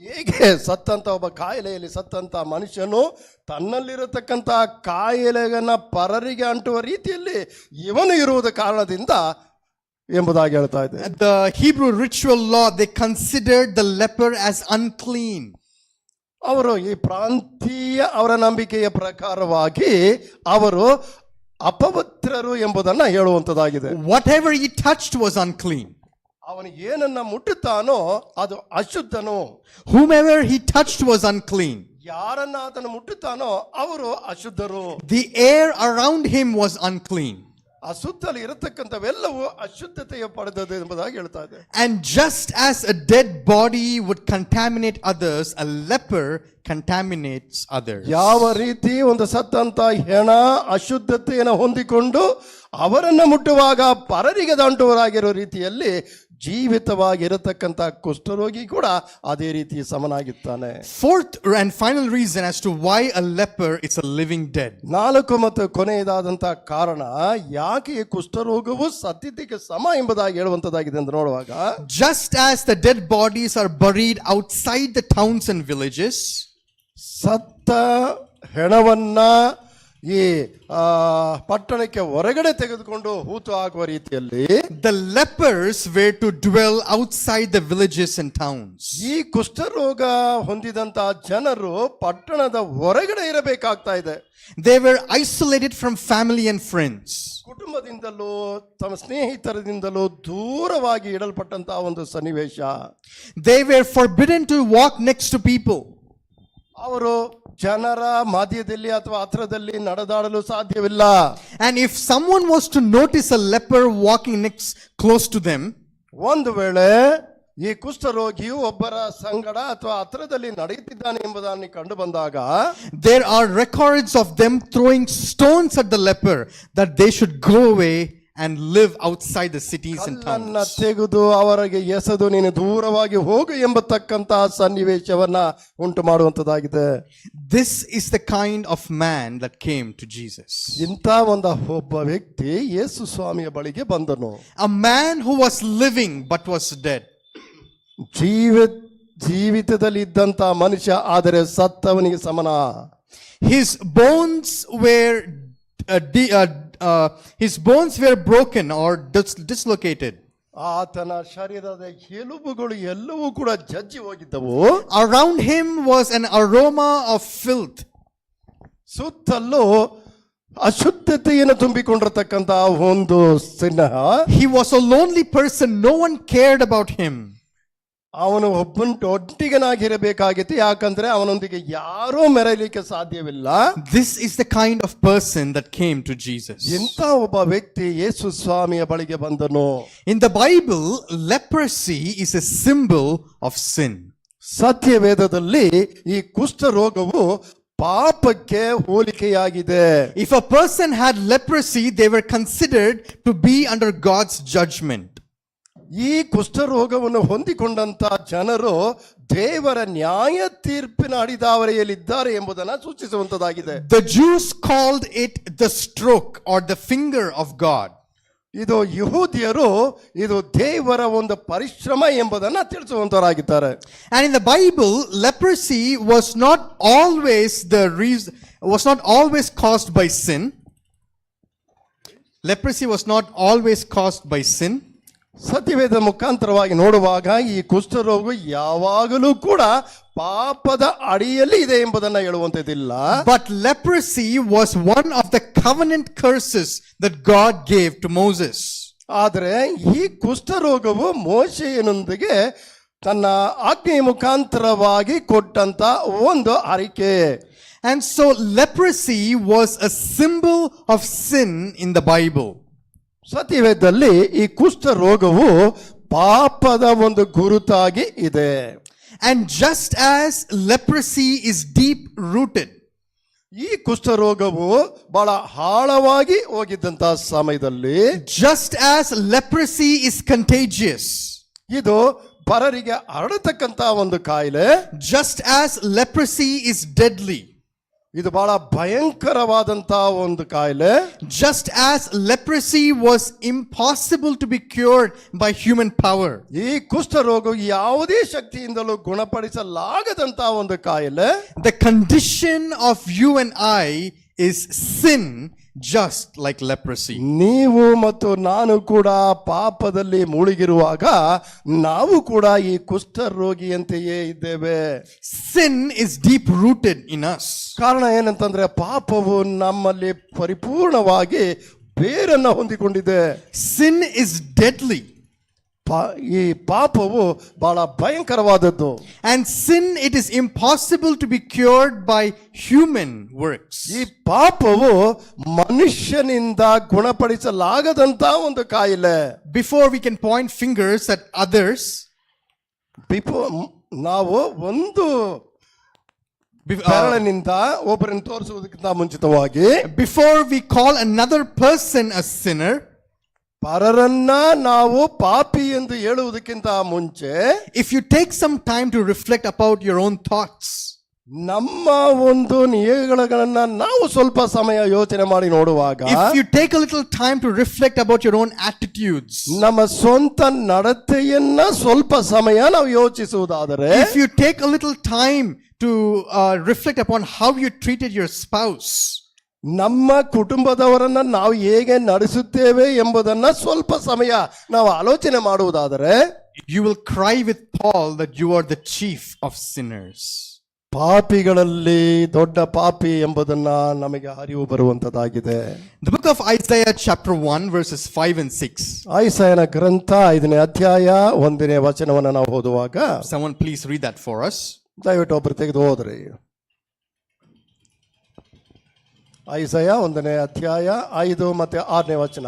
ಹೇಗೆ ಸತ್ತಂತ ಒಬ್ಬ ಕಾಯಿಲೆಯಲ್ಲಿ ಸತ್ತಂತ ಮನುಷ್ಯನು ತನ್ನಲ್ಲಿರತಕ್ಕಂತ ಕಾಯಿಲೆಯನ್ನ ಪರರಿಗೆ ಅಂಟುವ ರೀತಿಯಲ್ಲಿ ಇವನು ಇರುವುದ ಕಾರಣದಿಂದ ಎಂಬುದಾಗಿ ಹೇಳ್ತಾ ಇದೆ. The Hebrew ritual law, they considered the leper as unclean. ಅವರು ಈ ಪ್ರಾಂತೀಯ ಅವರ ನಂಬಿಕೆಯ ಪ್ರಕಾರವಾಗಿ ಅವರು ಅಪವಿತ್ರರು ಎಂಬುದನ್ನ ಹೇಳುವಂತದ್ದಾಗಿದೆ. Whatever he touched was unclean. ಅವನು ಏನನ್ನ ಮುಟ್ಟುತ್ತಾನೋ ಅದು ಅಶುದ್ಧನು. Whomever he touched was unclean. ಯಾರನ್ನ ಆತನು ಮುಟ್ಟುತ್ತಾನೋ ಅವರು ಅಶುದ್ಧರು. The air around him was unclean. ಆ ಸುತ್ತಲೂ ಇರತಕ್ಕಂಥವೆಲ್ಲವೂ ಅಶುದ್ಧತೆಯ ಪಡೆದದ್ದು ಎಂಬುದಾಗಿ ಹೇಳ್ತಾ ಇದೆ. And just as a dead body would contaminate others, a leper contaminates others. ಯಾವ ರೀತಿ ಒಂದು ಸತ್ತಂತ ಹೆಣ ಅಶುದ್ಧತೆಯನ್ನು ಹೊಂದಿಕೊಂಡು ಅವರನ್ನ ಮುಟ್ಟುವಾಗ ಪರರಿಗೆ ದಂಟುವರಾಗಿರೋ ರೀತಿಯಲ್ಲಿ ಜೀವಿತವಾಗಿರತಕ್ಕಂಥ ಕುಷ್ಠರೋಗಿ ಕೂಡ ಅದೇ ರೀತಿ ಸಮನಾಗಿರ್ತಾನೆ. Fourth and final reason as to why a leper is a living dead. ನಾಲ್ಕು ಮತ್ತು ಕೊನೆಯದಾದಂತಹ ಕಾರಣ ಯಾಕೆ ಈ ಕುಷ್ಠರೋಗವು ಸತ್ತಿದ್ದಕ್ಕೆ ಸಮ ಎಂಬುದಾಗಿ ಹೇಳುವಂತದ್ದಾಗಿದೆ ಎಂದು ನೋಡುವಾಗ, Just as the dead bodies are buried outside the towns and villages, ಸತ್ತ ಹೆಣವನ್ನ ಈ ಪಟ್ಟಣಕ್ಕೆ ಹೊರಗಡೆ ತೆಗೆದುಕೊಂಡು ಹೂತು ಹಾಕುವ ರೀತಿಯಲ್ಲಿ the lepers were to dwell outside the villages and towns. ಈ ಕುಷ್ಠರೋಗ ಹೊಂದಿದಂತಹ ಜನರು ಪಟ್ಟಣದ ಹೊರಗಡೆ ಇರಬೇಕಾಗ್ತಾ ಇದೆ. They were isolated from family and friends. ಕುಟುಂಬದಿಂದಲೂ ತಮ್ಮ ಸ್ನೇಹಿತರದಿಂದಲೂ ದೂರವಾಗಿ ಇಡಲ್ಪಟ್ಟಂತಹ ಒಂದು ಸನ್ನಿವೇಶ. They were forbidden to walk next to people. ಅವರು ಜನರ ಮಧ್ಯದಲ್ಲಿ ಅಥವಾ ಹತ್ರದಲ್ಲಿ ನಡೆದಾಡಲು ಸಾಧ್ಯವಿಲ್ಲ. And if someone was to notice a leper walking close to them, ಒಂದು ವೇಳೆ ಈ ಕುಷ್ಠರೋಗಿಯು ಒಬ್ಬರ ಸಂಗಡ ಅಥವಾ ಹತ್ರದಲ್ಲಿ ನಡೆಯುತ್ತಿದ್ದಾನೆ ಎಂಬುದನ್ನು ಕಂಡು ಬಂದಾಗ, there are records of them throwing stones at the leper that they should go away and live outside the cities and ಕಲ್ಲನ್ನ towns. ತೆಗೆದು ಅವರಿಗೆ ಎಸೆದು ನೀನು ದೂರವಾಗಿ ಹೋಗು ಎಂಬತಕ್ಕಂತಹ ಸನ್ನಿವೇಶವನ್ನ ಉಂಟು ಮಾಡುವಂತದ್ದಾಗಿದೆ. This is the kind of man that came to Jesus. ಇಂಥ ಒಬ್ಬ ವ್ಯಕ್ತಿ ಯೇಸು ಸ್ವಾಮಿಯ ಬಳಿಗೆ ಬಂದನು. A man who was living but was dead. ಜೀವಿತದಲ್ಲಿ ಇದ್ದಂತ ಮನುಷ್ಯ ಆದರೆ ಸತ್ತವನಿಗೆ ಸಮನ. His bones were broken or dislocated. ಆತನ ಶರೀರದ ಎಲುಬುಗಳು ಎಲ್ಲವೂ ಕೂಡ ಜಜ್ಜಿ ಹೋಗಿದ್ದವು. Around him was an aroma of filth. ಸುತ್ತಲೂ ಅಶುದ್ಧತೆಯನ್ನು ತುಂಬಿಕೊಂಡಿರತಕ್ಕಂತಹ ಒಂದು ಸಿಂಹ. He was a lonely person. No one cared about him. ಅವನು ಒಟ್ಟಿಗನಾಗಿರಬೇಕಾಗಿತ್ತು, ಯಾಕಂದ್ರೆ ಅವನೊಂದಿಗೆ ಯಾರೂ ಮೆರೆಯಲಿಕ್ಕೆ ಸಾಧ್ಯವಿಲ್ಲ. This is the kind of person that came to Jesus. ಇಂಥ ಒಬ್ಬ ವ್ಯಕ್ತಿ ಯೇಸು ಸ್ವಾಮಿಯ ಬಳಿಗೆ ಬಂದನು. In the Bible, leprosy is a symbol of sin. ಸತ್ಯವೇದದಲ್ಲಿ ಈ ಕುಷ್ಠರೋಗವು ಪಾಪಕ್ಕೆ ಹೋಲಿಕೆಯಾಗಿದೆ. If a person had leprosy, they were considered to be under God's judgment. ಈ ಕುಷ್ಠರೋಗವನ್ನು ಹೊಂದಿಕೊಂಡಂತ ಜನರು ದೇವರ ನ್ಯಾಯ ತೀರ್ಪಿನ ಅಡಿದಾವರೆಯಲ್ಲಿದ್ದಾರೆ ಎಂಬುದನ್ನು ಸೂಚಿಸುವಂತದ್ದಾಗಿದೆ. The Jews called it the stroke or the finger of God. ಇದು ಯಹೂದ್ಯರು ಇದು ದೇವರ ಒಂದು ಪರಿಶ್ರಮ ಎಂಬುದನ್ನು ತಿಳಿಸುವಂತವರಾಗಿದ್ದಾರೆ. And in the Bible, leprosy was not always caused by sin. Leprosy was not always caused by sin. ಸತ್ಯವೇದ ಮುಖಾಂತರವಾಗಿ ನೋಡುವಾಗ ಈ ಕುಷ್ಠರೋಗ ಯಾವಾಗಲೂ ಕೂಡ ಪಾಪದ ಅಡಿಯಲ್ಲಿ ಇದೆ ಎಂಬುದನ್ನು ಹೇಳುವಂತದ್ದಿಲ್ಲ. But leprosy was one of the covenant curses that God gave to Moses. ಆದರೆ ಈ ಕುಷ್ಠರೋಗವು ಮೋಶೆಯನೊಂದಿಗೆ ತನ್ನ ಆಜ್ಞೆಯ ಮುಖಾಂತರವಾಗಿ ಕೊಟ್ಟಂತ ಒಂದು ಅರಿಕೆ. And so leprosy was a symbol of sin in the Bible. ಸತ್ಯವೇದದಲ್ಲಿ ಈ ಕುಷ್ಠ ರೋಗವು ಪಾಪದ ಒಂದು ಗುರುತಾಗಿ ಇದೆ. And just as leprosy is deep rooted, ಈ ಕುಷ್ಠ ರೋಗವು ಬಹಳ ಆಳವಾಗಿ ಹೋಗಿದ್ದಂತಹ ಸಮಯದಲ್ಲಿ, just as leprosy is contagious, ಇದು ಪರರಿಗೆ ಹರಡತಕ್ಕಂತ ಒಂದು ಕಾಯಿಲೆ, just as leprosy is deadly, ಇದು ಬಹಳ ಭಯಂಕರವಾದಂತಹ ಒಂದು ಕಾಯಿಲೆ, just as leprosy was impossible to be cured by human power, ಈ ಕುಷ್ಠ ರೋಗ ಯಾವುದೇ ಶಕ್ತಿಯಿಂದಲೂ ಗುಣಪಡಿಸಲಾಗದಂತಹ ಒಂದು ಕಾಯಿಲೆ. the condition of you and I is sin, just like leprosy. ನೀವು ಮತ್ತು ನಾನು ಕೂಡ ಪಾಪದಲ್ಲಿ ಮುಳುಗಿರುವಾಗ ನಾವು ಕೂಡ ಈ ಕುಷ್ಠ ರೋಗಿಯಂತೆಯೇ ಇದ್ದೇವೆ. Sin is deep rooted in us. ಕಾರಣ ಏನಂತಂದ್ರೆ ಪಾಪವು ನಮ್ಮಲ್ಲಿ ಪರಿಪೂರ್ಣವಾಗಿ ಬೇರನ್ನು ಹೊಂದಿಕೊಂಡಿದೆ. Sin is deadly. ಈ ಪಾಪವು ಬಹಳ ಭಯಂಕರವಾದದ್ದು. And sin, it is impossible to be cured by human works. ಈ ಪಾಪವು ಮನುಷ್ಯನಿಂದ ಗುಣಪಡಿಸಲಾಗದಂತ ಒಂದು ಕಾಯಿಲೆ. Before we can point fingers at others, ನಾವು ಒಂದು ಬೆರಳಿನಿಂದ ಒಬ್ಬರನ್ನು ತೋರಿಸುವುದಕ್ಕಿಂತ ಮುಂಚಿತವಾಗಿ, before we call another person a sinner, ಪರರನ್ನ ನಾವು ಪಾಪಿ ಎಂದು ಹೇಳುವುದಕ್ಕಿಂತ ಮುಂಚೆ, if you take some time to reflect about your own thoughts, ನಮ್ಮ ಒಂದು ನಿಯಮಗಳನ್ನ ನಾವು ಸ್ವಲ್ಪ ಸಮಯ ಯೋಚನೆ ಮಾಡಿ ನೋಡುವಾಗ, if you take a little time to reflect about your own attitudes, ನಮ್ಮ ಸ್ವಂತ ನಡತೆಯನ್ನ ಸ್ವಲ್ಪ ಸಮಯ ನಾವು ಯೋಚಿಸುವುದಾದರೆ, if you take a little time to reflect upon how you treated your spouse, ನಮ್ಮ ಕುಟುಂಬದವರನ್ನ ನಾವು ಹೇಗೆ ನಡೆಸುತ್ತೇವೆ ಎಂಬುದನ್ನ ಸ್ವಲ್ಪ ಸಮಯ ನಾವು ಆಲೋಚನೆ ಮಾಡುವುದಾದರೆ, you will cry with Paul that you are the chief of sinners. ಪಾಪಿಗಳಲ್ಲಿ ದೊಡ್ಡ ಪಾಪಿ ಎಂಬುದನ್ನ ನಮಗೆ ಅರಿವು ಬರುವಂತದ್ದಾಗಿದೆ. The book of Isaiah chapter 1 verses 5 and 6. ಐಸಾಯನ ಗ್ರಂಥ 5ನೇ ಅಧ್ಯಾಯ 1ನೇ ವಚನವನ್ನು ನಾವು ಓದುವಾಗ, Someone please read that for us. ದಯವಿಟ್ಟು ಒಬ್ಬರು ತೆಗೆದು ಹೋದ್ರಿ. ಐಸಾಯ 1ನೇ ಅಧ್ಯಾಯ 5 ಮತ್ತು 6ನೇ ವಚನ.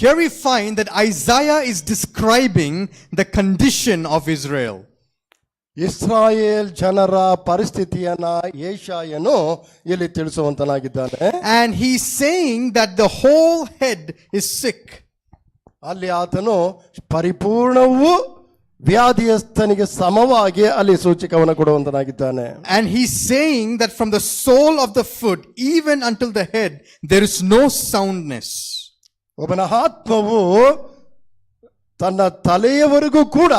Here we find that Isaiah is describing the condition of Israel. Israel ಜನರ ಪರಿಸ್ಥಿತಿಯನ್ನ ಯೆಶಾಯನು ಇಲ್ಲಿ ತಿಳಿಸುವಂತನಾಗಿದ್ದಾನೆ. And he's saying that the whole head is sick. ಅಲ್ಲಿ ಆತನು ಪರಿಪೂರ್ಣವೂ ವ್ಯಾಧಿಯಸ್ಥನಿಗೆ ಸಮವಾಗಿ ಅಲ್ಲಿ ಸೂಚಕವನ್ನು ಕೊಡುವಂತನಾಗಿದ್ದಾನೆ. And he's saying that from the sole of the foot even until the head there is no soundness. ಒಬ್ಬನ ಆತ್ಮವು ತನ್ನ ತಲೆಯವರೆಗೂ ಕೂಡ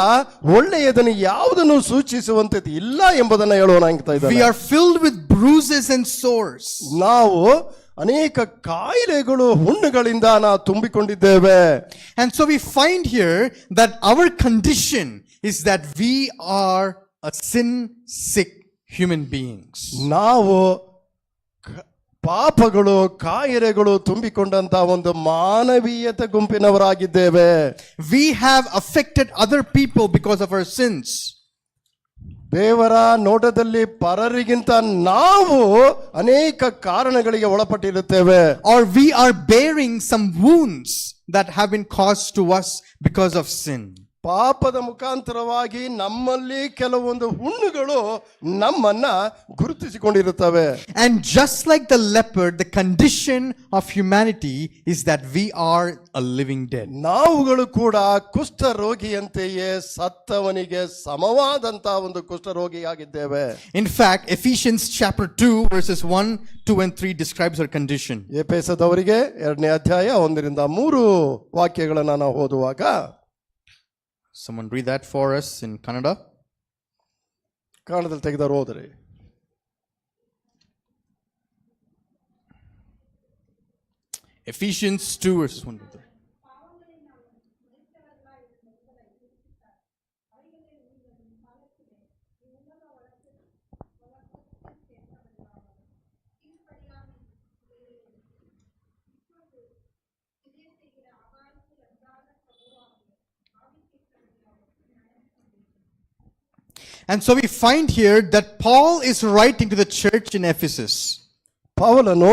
ಒಳ್ಳೆಯದನ್ನು ಯಾವುದನ್ನು ಸೂಚಿಸುವಂತದ್ದು ಇಲ್ಲ ಎಂಬುದನ್ನು ಹೇಳುವನಾಗಿದ್ದಾನೆ. We are filled with bruises and sores. ನಾವು ಅನೇಕ ಕಾಯಿಲೆಗಳು ಹುಣ್ಣುಗಳಿಂದ ನಾವು ತುಂಬಿಕೊಂಡಿದ್ದೇವೆ. And so we find here that our condition is that we are a sin sick human beings. ನಾವು ಪಾಪಗಳು ಕಾಯಿಲೆಗಳು ತುಂಬಿಕೊಂಡಂತ ಒಂದು ಮಾನವೀಯತೆ ಗುಂಪಿನವರಾಗಿದ್ದೇವೆ. We have affected other people because of our sins. ದೇವರ ನೋಟದಲ್ಲಿ ಪರರಿಗಿಂತ ನಾವು ಅನೇಕ ಕಾರಣಗಳಿಗೆ ಒಳಪಟ್ಟಿರುತ್ತೇವೆ. Or we are bearing some wounds that have been caused to us because of sin. ಪಾಪದ ಮುಖಾಂತರವಾಗಿ ನಮ್ಮಲ್ಲಿ ಕೆಲವೊಂದು ಹುಣ್ಣುಗಳು ನಮ್ಮನ್ನ ಗುರುತಿಸಿಕೊಂಡಿರುತ್ತವೆ. And just like the leopard, the condition of humanity is that we are a living dead. ನಾವುಗಳು ಕೂಡ ಕುಷ್ಠರೋಗಿಯಂತೆಯೇ ಸತ್ತವನಿಗೆ ಸಮವಾದಂತಹ ಒಂದು ಕುಷ್ಠರೋಗಿಯಾಗಿದ್ದೇವೆ. In fact, Ephesians chapter 2 verses 1, 2 and 3 describes our condition. ಎಫೆಸದವರಿಗೆ 2ನೇ ಅಧ್ಯಾಯ 1-3 ವಾಕ್ಯಗಳನ್ನು ನಾವು ಓದುವಾಗ, Someone read that for us in Kannada. ಕನ್ನಡದಲ್ಲಿ ತೆಗೆದವರು ಓದ್ರಿ. Ephesians 2 verses 1 to 3. And so we find here that Paul is writing to the church in Ephesus. ಪೌಲನು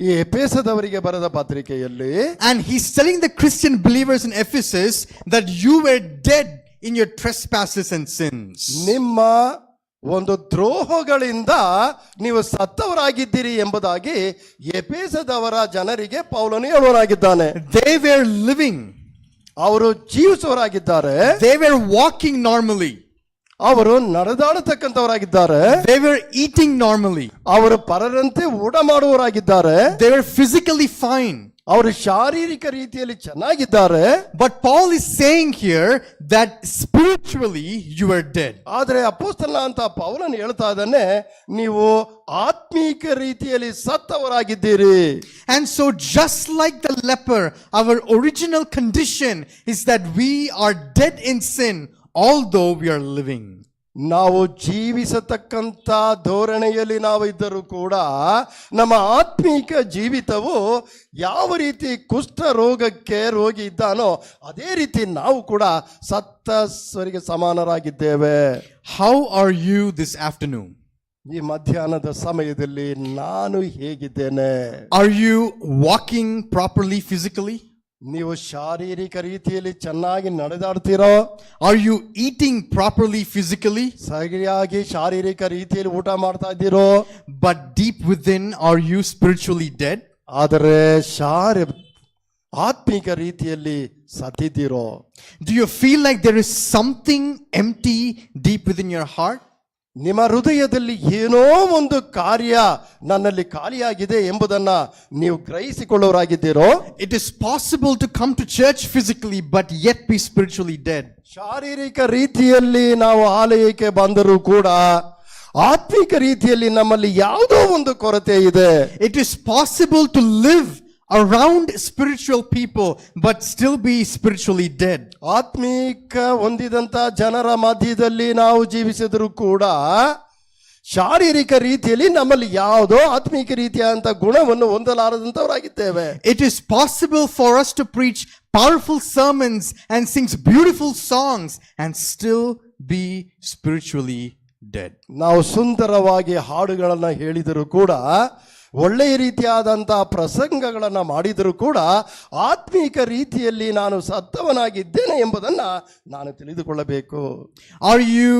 ಈ ಎಫೆಸದವರಿಗೆ ಬರೆದ ಪತ್ರಿಕೆಯಲ್ಲಿ, And he's telling the Christian believers in Ephesus that you were dead in your trespasses and sins. ನಿಮ್ಮ ಒಂದು ದ್ರೋಹಗಳಿಂದ ನೀವು ಸತ್ತವರಾಗಿದ್ದೀರಿ ಎಂಬುದಾಗಿ ಎಫೆಸದವರ ಜನರಿಗೆ ಪೌಲನು ಹೇಳುವನಾಗಿದ್ದಾನೆ. They were living. ಅವರು ಜೀವಿಸುವವರಾಗಿದ್ದಾರೆ. They were walking normally. ಅವರು ನಡೆದಾಡತಕ್ಕಂಥವರಾಗಿದ್ದಾರೆ. They were eating normally. ಅವರು ಪರರಂತೆ ಊಟ ಮಾಡುವವರಾಗಿದ್ದಾರೆ. They were physically fine. ಅವರು ಶಾರೀರಿಕ ರೀತಿಯಲ್ಲಿ ಚೆನ್ನಾಗಿದ್ದಾರೆ. But Paul is saying here that spiritually you are dead. ಆದರೆ ಅಪೊಸ್ತಲನ ಅಂತ ಪೌಲನು ಹೇಳ್ತಾ ಇದ್ದಾನೆ, ನೀವು ಆತ್ಮೀಕ ರೀತಿಯಲ್ಲಿ ಸತ್ತವರಾಗಿದ್ದೀರಿ. And so just like the leper, our original condition is that we are dead in sin although we are living. ನಾವು ಜೀವಿಸತಕ್ಕಂಥ ಧೋರಣೆಯಲ್ಲಿ ನಾವು ಇದ್ದರೂ ಕೂಡ ನಮ್ಮ ಆತ್ಮೀಕ ಜೀವಿತವು ಯಾವ ರೀತಿ ಕುಷ್ಠ ರೋಗಕ್ಕೆ ರೋಗಿ ಇದ್ದಾನೋ ಅದೇ ರೀತಿ ನಾವು ಕೂಡ ಸತ್ತವರಿಗೆ ಸಮಾನರಾಗಿದ್ದೇವೆ. How are you this afternoon? ಈ ಮಧ್ಯಾಹ್ನದ ಸಮಯದಲ್ಲಿ ನಾನು ಹೇಗಿದ್ದೇನೆ? Are you walking properly physically? ನೀವು ಶಾರೀರಿಕ ರೀತಿಯಲ್ಲಿ ಚೆನ್ನಾಗಿ ನಡೆದಾಡ್ತೀರೋ? Are you eating properly physically? ಸರಿಯಾಗಿ ಶಾರೀರಿಕ ರೀತಿಯಲ್ಲಿ ಊಟ ಮಾಡ್ತಾ ಇದ್ದೀರೋ? But deep within, are you spiritually dead? ಆದರೆ ಆತ್ಮಿಕ ರೀತಿಯಲ್ಲಿ ಸತ್ತಿದ್ದೀರೋ? Do you feel like there is something empty deep within your heart? ನಿಮ್ಮ ಹೃದಯದಲ್ಲಿ ಏನೋ ಒಂದು ಕಾರ್ಯ ನನ್ನಲ್ಲಿ ಖಾಲಿಯಾಗಿದೆ ಎಂಬುದನ್ನ ನೀವು ಗ್ರಹಿಸಿಕೊಳ್ಳೋರಾಗಿದ್ದೀರೋ? It is possible to come to church physically but yet be spiritually dead. ಶಾರೀರಿಕ ರೀತಿಯಲ್ಲಿ ನಾವು ಆಲಯಕ್ಕೆ ಬಂದರೂ ಕೂಡ ಆತ್ಮಿಕ ರೀತಿಯಲ್ಲಿ ನಮ್ಮಲ್ಲಿ ಯಾವುದೋ ಒಂದು ಕೊರತೆ ಇದೆ. It is possible to live around spiritual people but still be spiritually dead. ಆತ್ಮಿಕ ಹೊಂದಿದಂತ ಜನರ ಮಧ್ಯದಲ್ಲಿ ನಾವು ಜೀವಿಸಿದರೂ ಕೂಡ ಶಾರೀರಿಕ ರೀತಿಯಲ್ಲಿ ನಮ್ಮಲ್ಲಿ ಯಾವುದೋ ಆತ್ಮಿಕ ರೀತಿಯಾದಂತ ಗುಣವನ್ನು ಹೊಂದಲಾರದಂತವರಾಗಿದ್ದೇವೆ. It is possible for us to preach powerful sermons and sing beautiful songs and still be spiritually dead. ನಾವು ಸುಂದರವಾಗಿ ಹಾಡುಗಳನ್ನ ಹೇಳಿದರೂ ಕೂಡ, ಒಳ್ಳೆಯ ರೀತಿಯಾದಂತಹ ಪ್ರಸಂಗಗಳನ್ನು ಮಾಡಿದರೂ ಕೂಡ ಆತ್ಮೀಕ ರೀತಿಯಲ್ಲಿ ನಾನು ಸತ್ತವನಾಗಿದ್ದೇನೆ ಎಂಬುದನ್ನು ನಾನು ತಿಳಿದುಕೊಳ್ಳಬೇಕು. Are you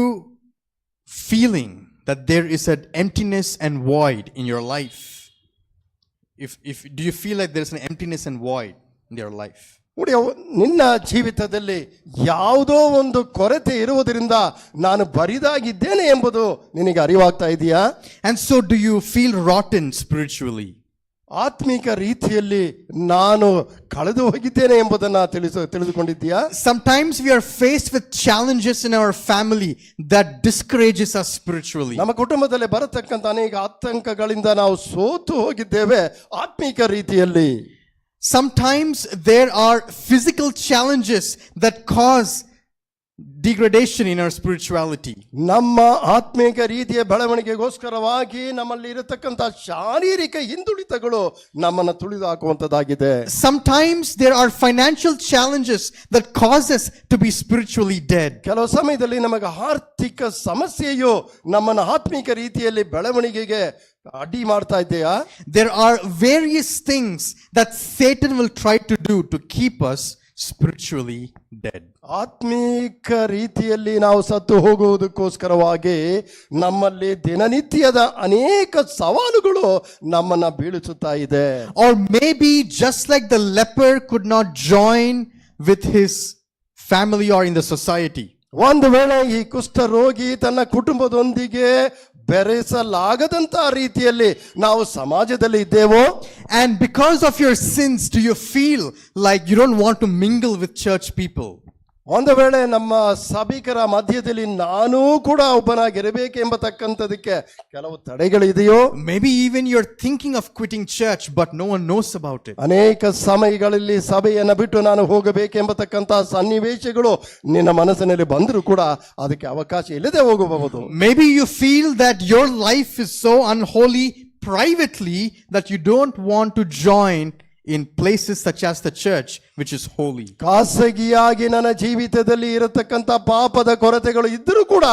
feeling that there is an emptiness and void in your life? Do you feel like there's an emptiness and void in your life? ನಿನ್ನ ಜೀವಿತದಲ್ಲಿ ಯಾವುದೋ ಒಂದು ಕೊರತೆ ಇರುವುದರಿಂದ ನಾನು ಬರಿದಾಗಿದ್ದೇನೆ ಎಂಬುದು ನಿನಗೆ ಅರಿವಾಗ್ತಾ ಇದೆಯಾ? And so do you feel rotten spiritually? ಆತ್ಮಿಕ ರೀತಿಯಲ್ಲಿ ನಾನು ಕಳೆದು ಹೋಗಿದ್ದೇನೆ ಎಂಬುದನ್ನು ತಿಳಿದುಕೊಂಡಿದ್ದೀಯಾ? Sometimes we are faced with challenges in our family that discourages us spiritually. ನಮ್ಮ ಕುಟುಂಬದಲ್ಲಿ ಬರತಕ್ಕಂತ ಅನೇಕ ಆತಂಕಗಳಿಂದ ನಾವು ಸೋತು ಹೋಗಿದ್ದೇವೆ ಆತ್ಮಿಕ ರೀತಿಯಲ್ಲಿ. Sometimes there are physical challenges that cause degradation in our spirituality. ನಮ್ಮ ಆತ್ಮೀಕ ರೀತಿಯ ಬೆಳವಣಿಗೆಗೋಸ್ಕರವಾಗಿ ನಮ್ಮಲ್ಲಿ ಇರತಕ್ಕಂಥ ಶಾರೀರಿಕ ಹಿಂದುಳಿತಗಳು ನಮ್ಮನ್ನು ತುಳಿದು ಹಾಕುವಂತದ್ದಾಗಿದೆ. Sometimes there are financial challenges that cause us to be spiritually dead. ಕೆಲವು ಸಮಯದಲ್ಲಿ ನಮಗೆ ಆರ್ಥಿಕ ಸಮಸ್ಯೆಯು ನಮ್ಮನ್ನು ಆತ್ಮೀಕ ರೀತಿಯಲ್ಲಿ ಬೆಳವಣಿಗೆಗೆ ಅಡ್ಡಿ ಮಾಡ್ತಾ ಇದೆಯಾ? There are various things that Satan will try to do to keep us spiritually dead. ಆತ್ಮೀಕ ರೀತಿಯಲ್ಲಿ ನಾವು ಸತ್ತು ಹೋಗುವುದಕ್ಕೋಸ್ಕರವಾಗಿ ನಮ್ಮಲ್ಲಿ ದಿನನಿತ್ಯದ ಅನೇಕ ಸವಾಲುಗಳು ನಮ್ಮನ್ನ ಬೀಳಿಸುತ್ತಾ ಇದೆ. Or maybe just like the leper could not join with his family or in the society. ಒಂದು ವೇಳೆ ಈ ಕುಷ್ಠರೋಗಿ ತನ್ನ ಕುಟುಂಬದೊಂದಿಗೆ ಬೆರೆಸಲಾಗದಂತ ರೀತಿಯಲ್ಲಿ ನಾವು ಸಮಾಜದಲ್ಲಿ ಇದ್ದೇವೋ, And because of your sins, do you feel like you don't want to mingle with church people? ಒಂದು ವೇಳೆ ನಮ್ಮ ಸಭಿಕರ ಮಧ್ಯದಲ್ಲಿ ನಾನೂ ಕೂಡ ಒಬ್ಬನಾಗಿರಬೇಕೆಂಬತಕ್ಕಂಥದಕ್ಕೆ ಕೆಲವು ತಡೆಗಳಿದೆಯೋ, Maybe even you're thinking of quitting church, but no one knows about it. ಅನೇಕ ಸಮಯಗಳಲ್ಲಿ ಸಭೆಯನ್ನು ಬಿಟ್ಟು ನಾನು ಹೋಗಬೇಕೆಂಬತಕ್ಕಂಥ ಸನ್ನಿವೇಶಗಳು ನಿನ್ನ ಮನಸ್ಸಿನಲ್ಲಿ ಬಂದರೂ ಕೂಡ ಅದಕ್ಕೆ ಅವಕಾಶ ಇಲ್ಲದೆ ಹೋಗಬಹುದು. Maybe you feel that your life is so unholy privately that you don't want to join in places such as the church, which is holy. ಖಾಸಗಿಯಾಗಿ ನನ್ನ ಜೀವಿತದಲ್ಲಿ ಇರತಕ್ಕಂಥ ಪಾಪದ ಕೊರತೆಗಳು ಇದ್ದರೂ ಕೂಡ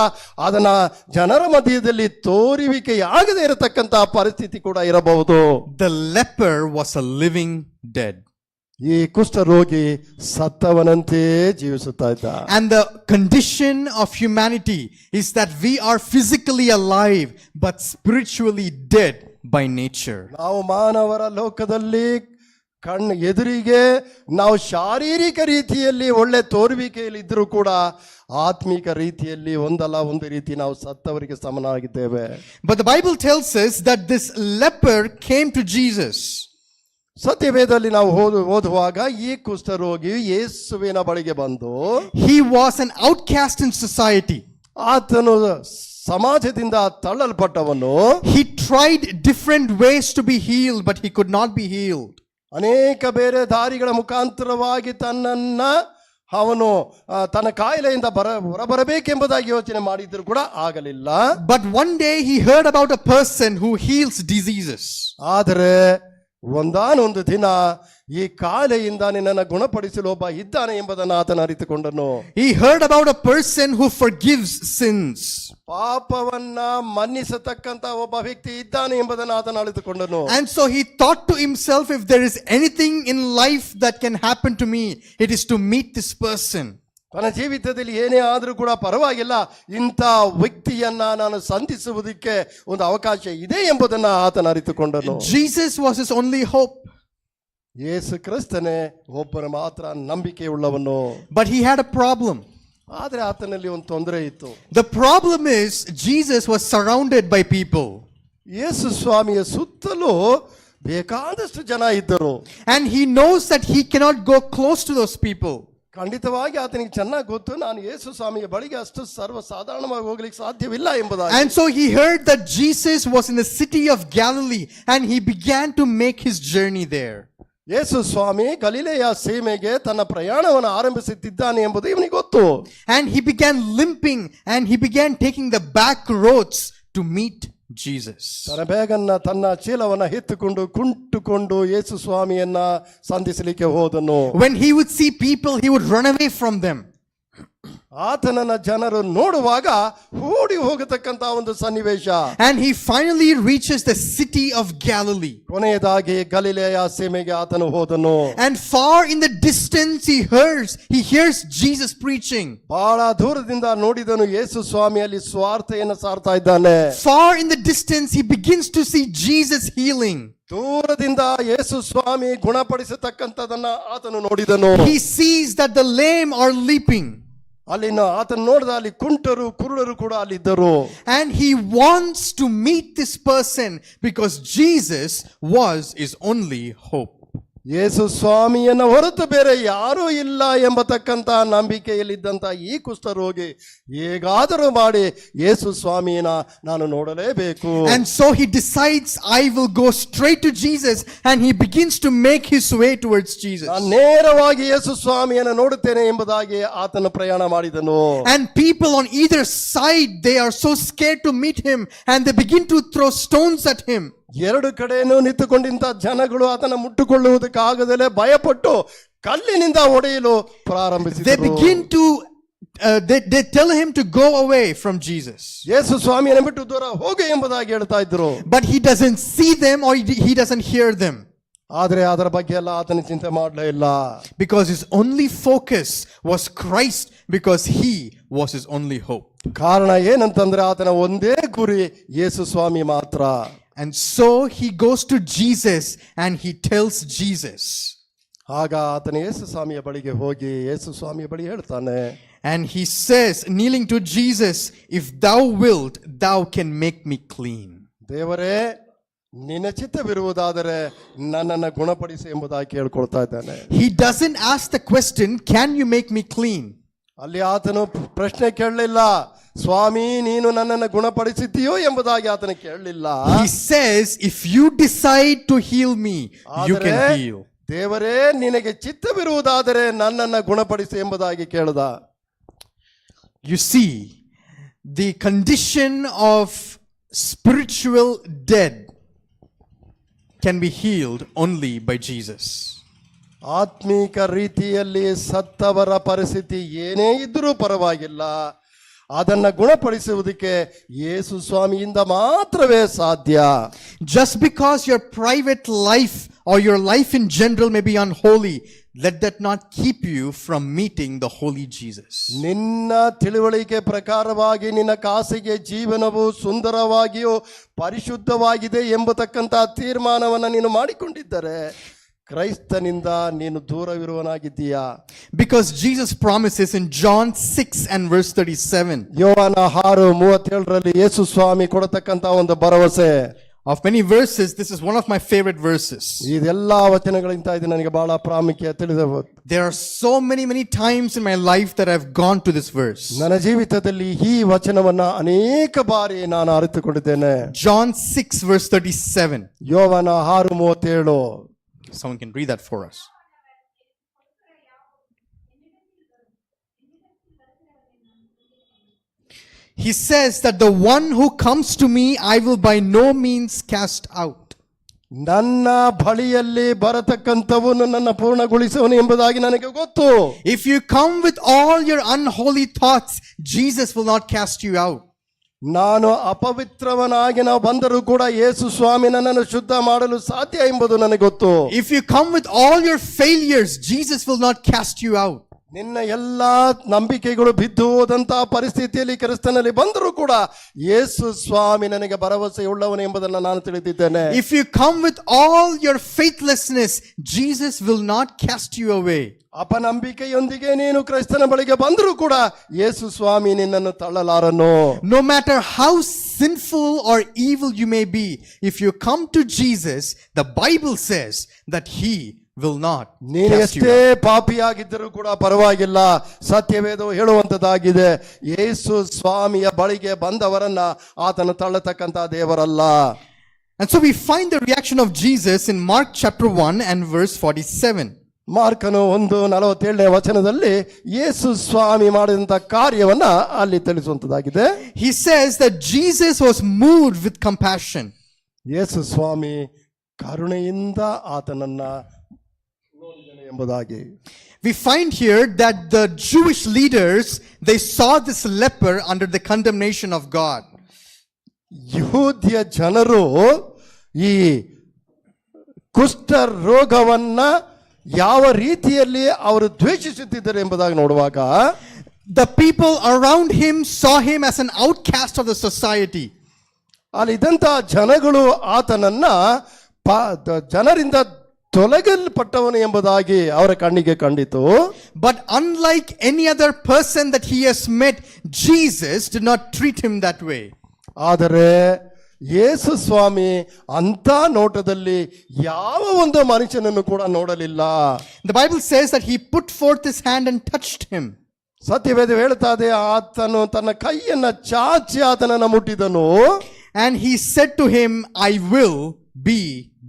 ಅದನ್ನ ಜನರ ಮಧ್ಯದಲ್ಲಿ ತೋರಿವಿಕೆಯಾಗದೆ ಇರತಕ್ಕಂಥ ಪರಿಸ್ಥಿತಿ ಕೂಡ ಇರಬಹುದು. The leper was a living dead. ಈ ಕುಷ್ಠರೋಗಿ ಸತ್ತವನಂತೆ ಜೀವಿಸುತ್ತಾ ಇದ್ದ. And the condition of humanity is that we are physically alive but spiritually dead by nature. ನಾವು ಮಾನವರ ಲೋಕದಲ್ಲಿ ಕಣ್ಣು ಎದುರಿಗೆ ನಾವು ಶಾರೀರಿಕ ರೀತಿಯಲ್ಲಿ ಒಳ್ಳೆ ತೋರುವಿಕೆಯಲ್ಲಿ ಇದ್ರೂ ಕೂಡ ಆತ್ಮಿಕ ರೀತಿಯಲ್ಲಿ ಒಂದಲ್ಲ ಒಂದು ರೀತಿ ನಾವು ಸತ್ತವರಿಗೆ ಸಮನಾಗಿದ್ದೇವೆ. But the Bible tells us that this leper came to Jesus. ಸತ್ಯವೇದದಲ್ಲಿ ನಾವು ಓದುವಾಗ ಈ ಕುಷ್ಠರೋಗಿ ಯೇಸುವಿನ ಬಳಿಗೆ ಬಂದು, He was an outcast in society. ಆತನು ಸಮಾಜದಿಂದ ತಳ್ಳಲ್ಪಟ್ಟವನು. He tried different ways to be healed, but he could not be healed. ಅನೇಕ ಬೇರೆ ದಾರಿಗಳ ಮುಖಾಂತರವಾಗಿ ತನ್ನನ್ನ ಅವನು ತನ್ನ ಕಾಯಿಲೆಯಿಂದ ಹೊರಬರಬೇಕೆಂಬುದಾಗಿ ಯೋಚನೆ ಮಾಡಿದ್ರು ಕೂಡ ಆಗಲಿಲ್ಲ. But one day he heard about a person who heals diseases. ಆದರೆ ಒಂದಾನೊಂದು ದಿನ ಈ ಕಾಯಿಲೆಯಿಂದ ನಿನ್ನನ್ನು ಗುಣಪಡಿಸಲು ಒಬ್ಬ ಇದ್ದಾನೆ ಎಂಬುದನ್ನು ಆತನ ಅರಿತುಕೊಂಡನು. He heard about a person who forgives sins. ಪಾಪವನ್ನ ಮನ್ನಿಸತಕ್ಕಂತ ಒಬ್ಬ ವ್ಯಕ್ತಿ ಇದ್ದಾನೆ ಎಂಬುದನ್ನು ಆತನ ಅರಿತುಕೊಂಡನು. And so he thought to himself, if there is anything in life that can happen to me, it is to meet this person. ತನ್ನ ಜೀವಿತದಲ್ಲಿ ಏನೇ ಆದರೂ ಕೂಡ ಪರವಾಗಿಲ್ಲ, ಇಂಥ ವ್ಯಕ್ತಿಯನ್ನ ನಾನು ಸಂಧಿಸುವುದಕ್ಕೆ ಒಂದು ಅವಕಾಶ ಇದೆ ಎಂಬುದನ್ನು ಆತನ ಅರಿತುಕೊಂಡನು. Jesus was his only hope. ಯೇಸು ಕ್ರಿಸ್ತನೇ ಒಬ್ಬನ ಮಾತ್ರ ನಂಬಿಕೆ ಉಳ್ಳವನು. But he had a problem. ಆದರೆ ಆತನಲ್ಲಿ ಒಂದು ತೊಂದರೆ ಇತ್ತು. The problem is Jesus was surrounded by people. ಯೇಸು ಸ್ವಾಮಿಯ ಸುತ್ತಲೂ ಬೇಕಾದಷ್ಟು ಜನ ಇದ್ದರು. And he knows that he cannot go close to those people. ಖಂಡಿತವಾಗಿ ಆತನಿಗೆ ಚೆನ್ನಾಗಿ ಗೊತ್ತು, ನಾನು ಯೇಸು ಸ್ವಾಮಿಯ ಬಳಿಗೆ ಅಷ್ಟು ಸರ್ವಸಾಧಾರಣವಾಗಿ ಹೋಗ್ಲಿಕ್ಕೆ ಸಾಧ್ಯವಿಲ್ಲ ಎಂಬುದಾಗಿ. And so he heard that Jesus was in the city of Galilee and he began to make his journey there. ಯೇಸು ಸ್ವಾಮಿ ಗಲಿಲೆಯ ಸೀಮೆಗೆ ತನ್ನ ಪ್ರಯಾಣವನ್ನು ಆರಂಭಿಸುತ್ತಿದ್ದಾನೆ ಎಂಬುದು ಇವನಿಗೆ ಗೊತ್ತು. And he began limping and he began taking the back roads to meet Jesus. ತನ್ನ ಬ್ಯಾಗನ್ನ ತನ್ನ ಚೀಲವನ್ನ ಎತ್ತುಕೊಂಡು ಕುಂಟುಕೊಂಡು ಯೇಸು ಸ್ವಾಮಿಯನ್ನ ಸಂಧಿಸಲಿಕ್ಕೆ ಹೋದನು. When he would see people, he would run away from them. ಆತನನ್ನ ಜನರು ನೋಡುವಾಗ ಓಡಿ ಹೋಗತಕ್ಕಂತ ಒಂದು ಸನ್ನಿವೇಶ. And he finally reaches the city of Galilee. ಕೊನೆಯದಾಗಿ ಗಲಿಲೆಯ ಸೀಮೆಗೆ ಆತನು ಹೋದನು. And far in the distance he hears Jesus preaching. ಬಹಳ ದೂರದಿಂದ ನೋಡಿದನು ಯೇಸು ಸ್ವಾಮಿಯಲ್ಲಿ ಸ್ವಾರ್ಥೆಯನ್ನು ಸಾರ್ತಾ ಇದ್ದಾನೆ. Far in the distance he begins to see Jesus healing. ದೂರದಿಂದ ಯೇಸು ಸ್ವಾಮಿ ಗುಣಪಡಿಸತಕ್ಕಂಥದನ್ನ ಆತನು ನೋಡಿದನು. He sees that the lame are leaping. ಅಲ್ಲಿನ ಆತನು ನೋಡಿದ ಅಲ್ಲಿ ಕುಂಟರು ಕುರುಡರು ಕೂಡ ಅಲ್ಲಿದ್ದರು. And he wants to meet this person because Jesus was his only hope. ಯೇಸು ಸ್ವಾಮಿಯನ್ನ ಹೊರತು ಬೇರೆ ಯಾರೂ ಇಲ್ಲ ಎಂಬತಕ್ಕಂತ ನಂಬಿಕೆಯಲ್ಲಿದ್ದಂತ ಈ ಕುಷ್ಠರೋಗಿ ಹೇಗಾದರೂ ಮಾಡಿ ಯೇಸು ಸ್ವಾಮಿಯನ್ನ ನಾನು ನೋಡಲೇಬೇಕು. And so he decides, I will go straight to Jesus, and he begins to make his way towards Jesus. ನಾನು ನೇರವಾಗಿ ಯೇಸು ಸ್ವಾಮಿಯನ್ನ ನೋಡುತ್ತೇನೆ ಎಂಬುದಾಗಿ ಆತನ ಪ್ರಯಾಣ ಮಾಡಿದನು. And people on either side, they are so scared to meet him, and they begin to throw stones at him. ಎರಡು ಕಡೆನೂ ನಿಂತುಕೊಂಡಿಂತ ಜನಗಳು ಆತನ ಮುಟ್ಟುಕೊಳ್ಳುವುದಕ್ಕಾಗದಲೇ ಭಯಪಟ್ಟು ಕಲ್ಲಿನಿಂದ ಹೊಡೆಯಲು They ಪ್ರಾರಂಭಿಸಿದರು. begin to they tell him to go away from Jesus, ಯೇಸು ಸ್ವಾಮಿಯನ್ನು ಬಿಟ್ಟು ದೂರ ಹೋಗು ಎಂಬುದಾಗಿ ಹೇಳ್ತಾ ಇದ್ರು. but he doesn't see them, or he doesn't hear them, ಆದ್ರೆ ಅದರ ಬಗ್ಗೆ ಎಲ್ಲ ಆತನ ಚಿಂತೆ ಮಾಡಲೇ ಇಲ್ಲ. because his only focus was Christ, because he was his only hope. ಕಾರಣ ಏನಂತಂದ್ರೆ ಆತನ ಒಂದೇ ಗುರಿ ಯೇಸು ಸ್ವಾಮಿ ಮಾತ್ರ. And so he goes to Jesus and he tells Jesus, ಆಗ ಆತನ ಯೇಸು ಸ್ವಾಮಿಯ ಬಳಿಗೆ ಹೋಗಿ ಯೇಸು ಸ್ವಾಮಿಯ ಬಳಿ ಹೇಳ್ತಾನೆ, and he says, kneeling to Jesus, if thou wilt, thou can make me clean. ದೇವರೇ ನಿನ್ನ ಚಿತ್ತವಿರುವುದಾದರೆ ನನ್ನನ್ನು ಗುಣಪಡಿಸಿ ಎಂಬುದಾಗಿ ಕೇಳ್ಕೊಳ್ತಾ ಇದ್ದಾನೆ. He doesn't ask the question, can you make me clean? ಅಲ್ಲಿ ಆತನು ಪ್ರಶ್ನೆ ಕೇಳಲಿಲ್ಲ, ಸ್ವಾಮಿ ನೀನು ನನ್ನನ್ನು ಗುಣಪಡಿಸಿದ್ದೀಯೋ ಎಂಬುದಾಗಿ ಆತನ ಕೇಳಲಿಲ್ಲ. He says, if you decide to heal me, you can heal. ದೇವರೇ ನಿನಗೆ ಚಿತ್ತವಿರುವುದಾದರೆ ನನ್ನನ್ನು ಗುಣಪಡಿಸಿ ಎಂಬುದಾಗಿ ಕೇಳಿದ. You see, the condition of spiritual dead can be healed only by Jesus. ಆತ್ಮೀಕ ರೀತಿಯಲ್ಲಿ ಸತ್ತವರ ಪರಿಸ್ಥಿತಿ ಏನೇ ಇದ್ರೂ ಪರವಾಗಿಲ್ಲ, ಅದನ್ನ ಗುಣಪಡಿಸುವುದಕ್ಕೆ ಯೇಸು ಸ್ವಾಮಿಯಿಂದ ಮಾತ್ರವೇ ಸಾಧ್ಯ. Just because your private life or your life in general may be unholy, let that not keep you from meeting the holy Jesus. ನಿನ್ನ ತಿಳುವಳಿಕೆ ಪ್ರಕಾರವಾಗಿ ನಿನ್ನ ಖಾಸಗಿ ಜೀವನವು ಸುಂದರವಾಗಿಯೂ ಪರಿಶುದ್ಧವಾಗಿದೆ ಎಂಬತಕ್ಕಂಥ ತೀರ್ಮಾನವನ್ನು ನೀನು ಮಾಡಿಕೊಂಡಿದ್ದರೆ ಕ್ರೈಸ್ತನಿಂದ ನೀನು ದೂರವಿರುವನಾಗಿದ್ದೀಯಾ. Because Jesus promises in John 6 and verse 37. ಯೋಹಾನ 6:37 ಯೇಸು ಸ್ವಾಮಿ ಕೊಡತಕ್ಕಂತ ಒಂದು ಭರವಸೆ. Of many verses, this is one of my favorite verses. ಇದೆಲ್ಲಾ ವಚನಗಳಿಂದ ಇದು ನನಗೆ ಬಹಳ ಪ್ರಾಮುಖ್ಯ ತಿಳಿದವು. There are so many times in my life that I've gone to this verse. ನನ್ನ ಜೀವಿತದಲ್ಲಿ ಈ ವಚನವನ್ನ ಅನೇಕ ಬಾರಿ ನಾನು ಅರಿತುಕೊಂಡಿದ್ದೇನೆ. John 6 verse 37. ಯೋಹಾನ 6:37. Someone can read that for us. He says that the one who comes to me, I will by no means cast out. ನನ್ನ ಬಳಿಯಲ್ಲಿ ಬರತಕ್ಕಂಥವನು ನನ್ನ ಪೂರ್ಣಗೊಳಿಸುವನು ಎಂಬುದಾಗಿ ನನಗೆ ಗೊತ್ತು. If you come with all your unholy thoughts, Jesus will not cast you out. ನಾನು ಅಪವಿತ್ರವನಾಗಿ ನಾವು ಬಂದರೂ ಕೂಡ ಯೇಸು ಸ್ವಾಮಿ ನನ್ನನ್ನು ಶುದ್ಧ ಮಾಡಲು ಸಾಧ್ಯ ಎಂಬುದು ನನಗೆ ಗೊತ್ತು. If you come with all your failures, Jesus will not cast you out. ನಿನ್ನ ಎಲ್ಲಾ ನಂಬಿಕೆಗಳು ಬಿದ್ದು ಹೋದಂತಹ ಪರಿಸ್ಥಿತಿಯಲ್ಲಿ ಕ್ರಿಸ್ತನಲ್ಲಿ ಬಂದರೂ ಕೂಡ ಯೇಸು ಸ್ವಾಮಿ ನನಗೆ ಭರವಸೆ ಉಳ್ಳವನು ಎಂಬುದನ್ನು ನಾನು ತಿಳಿದಿದ್ದೇನೆ. If you come with all your faithlessness, Jesus will not cast you away. ಅಪನಂಬಿಕೆಯೊಂದಿಗೆ ನೀನು ಕ್ರಿಸ್ತನ ಬಳಿಗೆ ಬಂದರೂ ಕೂಡ ಯೇಸು ಸ್ವಾಮಿ ನಿನ್ನನ್ನು ತಳ್ಳಲಾರನು. No matter how sinful or evil you may be, if you come to Jesus, the Bible says that he will not ನೀನು cast you ಎಷ್ಟೇ out. ಪಾಪಿಯಾಗಿದ್ದರೂ ಕೂಡ ಪರವಾಗಿಲ್ಲ, ಸತ್ಯವೇದವು ಹೇಳುವಂತದ್ದಾಗಿದೆ, ಯೇಸು ಸ್ವಾಮಿಯ ಬಳಿಗೆ ಬಂದವರನ್ನ ಆತನು ತಳ್ಳತಕ್ಕಂತ ದೇವರಲ್ಲ. And so we find the reaction of Jesus in Mark chapter 1 and verse 47. ಮಾರ್ಕನು 1:47 ವಚನದಲ್ಲಿ ಯೇಸು ಸ್ವಾಮಿ ಮಾಡಿದಂತ ಕಾರ್ಯವನ್ನ ಅಲ್ಲಿ ತಿಳಿಸುವಂತದ್ದಾಗಿದೆ. He says that Jesus was moved with compassion. ಯೇಸು ಸ್ವಾಮಿ ಕರುಣೆಯಿಂದ ಆತನನ್ನ ನೋಡಿದನು ಎಂಬುದಾಗಿ. We find here that the Jewish leaders, they saw this leper under the condemnation of God. ಯಹೂದ್ಯ ಜನರು ಈ ಕುಷ್ಠ ರೋಗವನ್ನ ಯಾವ ರೀತಿಯಲ್ಲಿ ಅವರು ದ್ವೇಷಿಸುತ್ತಿದ್ದರು ಎಂಬುದಾಗಿ ನೋಡುವಾಗ, The people around him saw him as an outcast of the society. ಅಲ್ಲಿದ್ದಂತಹ ಜನಗಳು ಆತನನ್ನ ಜನರಿಂದ ತೊಲಗಲ್ಪಟ್ಟವನು ಎಂಬುದಾಗಿ ಅವರ ಕಣ್ಣಿಗೆ ಕಂಡಿತು. But unlike any other person that he has met, Jesus did not treat him that way. ಆದರೆ ಯೇಸು ಸ್ವಾಮಿ ಅಂತ ನೋಟದಲ್ಲಿ ಯಾವ ಒಂದು ಮನುಷ್ಯನನ್ನು ಕೂಡ ನೋಡಲಿಲ್ಲ. The Bible says that he put forth his hand and touched him. ಸತ್ಯವೇದ ಹೇಳ್ತಾ ಇದೆ, ಆತನು ತನ್ನ ಕೈಯನ್ನ ಚಾಚಿ ಆತನನ್ನು ಮುಟ್ಟಿದನು. And he said to him, I will be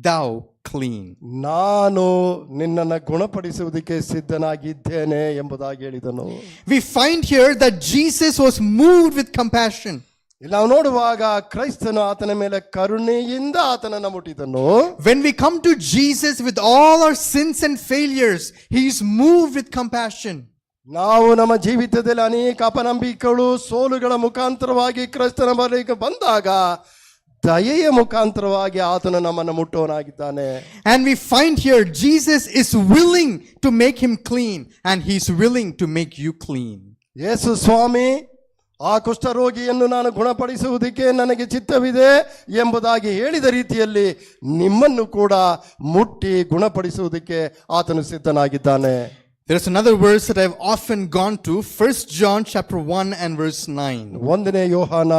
thou clean. ನಾನು ನಿನ್ನನ್ನು ಗುಣಪಡಿಸುವುದಕ್ಕೆ ಸಿದ್ಧನಾಗಿದ್ದೇನೆ ಎಂಬುದಾಗಿ ಹೇಳಿದನು. We find here that Jesus was moved with compassion. ಇಲ್ಲಿ ನಾವು ನೋಡುವಾಗ ಕ್ರೈಸ್ತನು ಆತನ ಮೇಲೆ ಕರುಣೆಯಿಂದ ಆತನನ್ನು ಮುಟ್ಟಿದನು. When we come to Jesus with all our sins and failures, he is moved with compassion. ನಾವು ನಮ್ಮ ಜೀವಿತದಲ್ಲಿ ಅನೇಕ ಅಪನಂಬಿಕೆಗಳು ಸೋಲುಗಳ ಮುಖಾಂತರವಾಗಿ ಕ್ರೈಸ್ತನ ಬಳಿಗೆ ಬಂದಾಗ ದಯೆಯ ಮುಖಾಂತರವಾಗಿ ಆತನು ನಮ್ಮನ್ನು ಮುಟ್ಟೋನಾಗಿದ್ದಾನೆ. And we find here Jesus is willing to make him clean, and he is willing to make you clean. ಯೇಸು ಸ್ವಾಮಿ ಆ ಕುಷ್ಠರೋಗಿಯನ್ನು ನಾನು ಗುಣಪಡಿಸುವುದಕ್ಕೆ ನನಗೆ ಚಿತ್ತವಿದೆ ಎಂಬುದಾಗಿ ಹೇಳಿದ ರೀತಿಯಲ್ಲಿ ನಿಮ್ಮನ್ನು ಕೂಡ ಮುಟ್ಟಿ ಗುಣಪಡಿಸುವುದಕ್ಕೆ ಆತನು ಸಿದ್ಧನಾಗಿದ್ದಾನೆ. There's another verse that I've often gone to, 1 John chapter 1 and verse 9. 1ನೇ ಯೋಹಾನ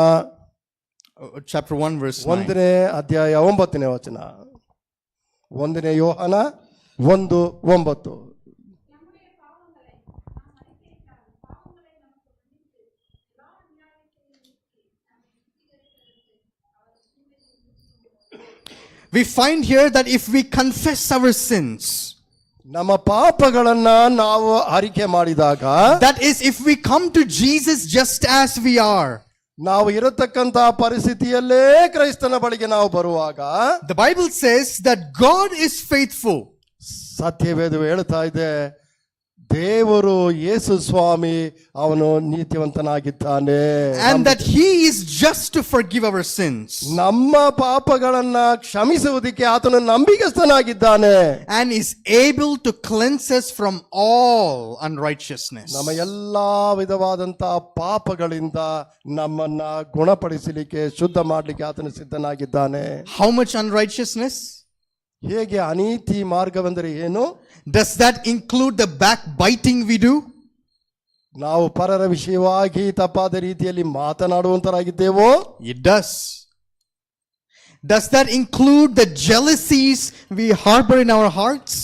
Chapter 1 verse 9. 1ನೇ ಅಧ್ಯಾಯ 9ನೇ ವಚನ. 1ನೇ ಯೋಹಾನ 1:9. We find here that if we confess our sins, ನಮ್ಮ ಪಾಪಗಳನ್ನ ನಾವು ಅರಿಕೆ ಮಾಡಿದಾಗ, that is if we come to Jesus just as we are, ನಾವು ಇರತಕ್ಕಂತಹ ಪರಿಸ್ಥಿತಿಯಲ್ಲೇ ಕ್ರೈಸ್ತನ ಬಳಿಗೆ ನಾವು ಬರುವಾಗ, the Bible says that God is faithful. ಸತ್ಯವೇದವು ಹೇಳ್ತಾ ಇದೆ, ದೇವರು ಯೇಸು ಸ್ವಾಮಿ ಅವನು ನೀತಿವಂತನಾಗಿದ್ದಾನೆ, And that he is just to forgive our sins. ನಮ್ಮ ಪಾಪಗಳನ್ನ ಕ್ಷಮಿಸುವುದಕ್ಕೆ ಆತನು ನಂಬಿಗಸ್ತನಾಗಿದ್ದಾನೆ, And is able to cleanse us from all unrighteousness. ನಮ್ಮ ಎಲ್ಲಾ ವಿಧವಾದಂತಹ ಪಾಪಗಳಿಂದ ನಮ್ಮನ್ನ ಗುಣಪಡಿಸಲಿಕ್ಕೆ ಶುದ್ಧ ಮಾಡಲಿಕ್ಕೆ ಆತನು ಸಿದ್ಧನಾಗಿದ್ದಾನೆ. How much unrighteousness? ಹೇಗೆ ಅನೀತಿ ಮಾರ್ಗವೆಂದರೆ ಏನು? Does that include the backbiting we do? ನಾವು ಪರರ ವಿಷಯವಾಗಿ ತಪ್ಪಾದ ರೀತಿಯಲ್ಲಿ ಮಾತನಾಡುವಂತರಾಗಿದ್ದೇವೋ? It does. Does that include the jealousies we harbor in our hearts?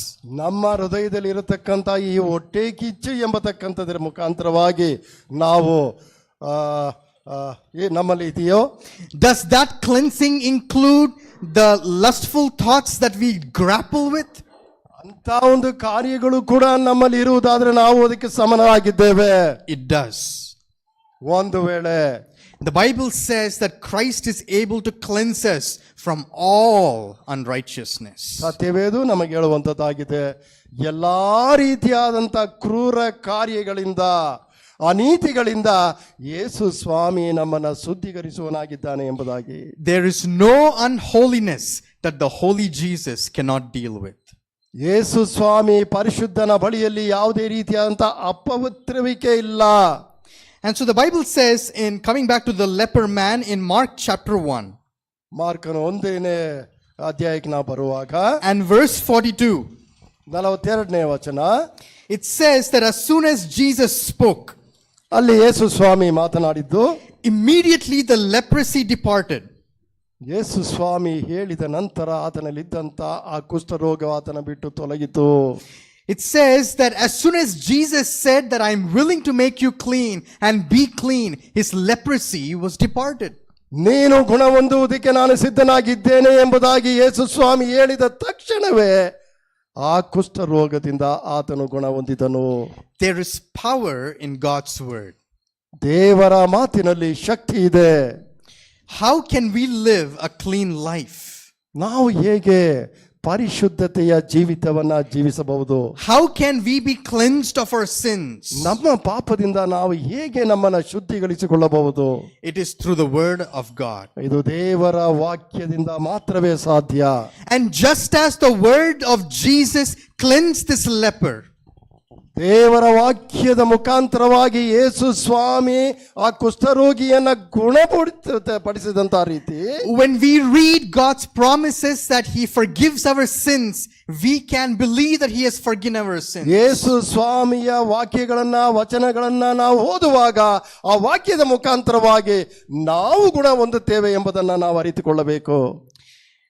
ನಮ್ಮ ಹೃದಯದಲ್ಲಿ ಇರತಕ್ಕಂಥ ಈ ಹೊಟ್ಟೆ ಕಿಚ್ಚು ಎಂಬತಕ್ಕಂಥದ್ರ ಮುಖಾಂತರವಾಗಿ ನಾವು ನಮ್ಮಲ್ಲಿ ಇದೆಯೋ? Does that cleansing include the lustful thoughts that we grapple with? ಅಂತ ಒಂದು ಕಾರ್ಯಗಳು ಕೂಡ ನಮ್ಮಲ್ಲಿ ಇರುವುದಾದ್ರೆ ನಾವು ಅದಕ್ಕೆ ಸಮನಾಗಿದ್ದೇವೆ. It does. ಒಂದು ವೇಳೆ The Bible says that Christ is able to cleanse us from all unrighteousness. ಸತ್ಯವೇದು ನಮಗೆ ಹೇಳುವಂಥದ್ದಾಗಿದೆ, ಎಲ್ಲಾ ರೀತಿಯಾದಂಥ ಕ್ರೂರ ಕಾರ್ಯಗಳಿಂದ ಅನೀತಿಗಳಿಂದ ಯೇಸು ಸ್ವಾಮಿ ನಮ್ಮನ್ನು ಶುದ್ಧೀಕರಿಸುವನಾಗಿದ್ದಾನೆ ಎಂಬುದಾಗಿ. There is no unholiness that the holy Jesus cannot deal with. ಯೇಸು ಸ್ವಾಮಿ ಪರಿಶುದ್ಧನ ಬಳಿಯಲ್ಲಿ ಯಾವುದೇ ರೀತಿಯಾದಂಥ ಅಪವಿತ್ರವಿಕೆ ಇಲ್ಲ. And so the Bible says, in coming back to the leper man in Mark chapter 1, ಮಾರ್ಕನ 1ನೇ ಅಧ್ಯಾಯಕ್ಕೆ ನಾವು ಬರುವಾಗ and verse 42, 42ನೇ ವಚನ, it says that as soon as Jesus spoke, ಅಲ್ಲಿ ಯೇಸು ಸ್ವಾಮಿ ಮಾತನಾಡಿದ್ದು, immediately the leprosy departed. ಯೇಸು ಸ್ವಾಮಿ ಹೇಳಿದ ನಂತರ ಆತನಲ್ಲಿದ್ದಂಥ ಆ ಕುಷ್ಠರೋಗ ಆತನ ಬಿಟ್ಟು ತೊಲಗಿತು. It says that as soon as Jesus said that I am willing to make you clean and be clean, his leprosy was departed. ನೀನು ಗುಣ ಹೊಂದುವುದಕ್ಕೆ ನಾನು ಸಿದ್ಧನಾಗಿದ್ದೇನೆ ಎಂಬುದಾಗಿ ಯೇಸು ಸ್ವಾಮಿ ಹೇಳಿದ ತಕ್ಷಣವೇ ಆ ಕುಷ್ಠರೋಗದಿಂದ ಆತನು ಗುಣ ಹೊಂದಿದನು. There is power in God's word. ದೇವರ ಮಾತಿನಲ್ಲಿ ಶಕ್ತಿ ಇದೆ. How can we live a clean life? ನಾವು ಹೇಗೆ ಪರಿಶುದ್ಧತೆಯ ಜೀವಿತವನ್ನ ಜೀವಿಸಬಹುದು? How can we be cleansed of our sins? ನಮ್ಮ ಪಾಪದಿಂದ ನಾವು ಹೇಗೆ ನಮ್ಮನ್ನು ಶುದ್ಧೀಕರಿಸಿಕೊಳ್ಳಬಹುದು? It is through the word of God. ಇದು ದೇವರ ವಾಕ್ಯದಿಂದ ಮಾತ್ರವೇ ಸಾಧ್ಯ. And just as the word of Jesus cleansed this leper, ದೇವರ ವಾಕ್ಯದ ಮುಖಾಂತರವಾಗಿ ಯೇಸು ಸ್ವಾಮಿ ಆ ಕುಷ್ಠರೋಗಿಯನ್ನ ಗುಣಪಡಿಸಿದಂತ ರೀತಿ when we read God's promises that He forgives our sins, we can believe that He has forgiven our sins. ಯೇಸು ಸ್ವಾಮಿಯ ವಾಕ್ಯಗಳನ್ನ ವಚನಗಳನ್ನ ನಾವು ಓದುವಾಗ ಆ ವಾಕ್ಯದ ಮುಖಾಂತರವಾಗಿ ನಾವು ಗುಣ ಹೊಂದುತ್ತೇವೆ ಎಂಬುದನ್ನ ನಾವು ಅರಿತುಕೊಳ್ಳಬೇಕು.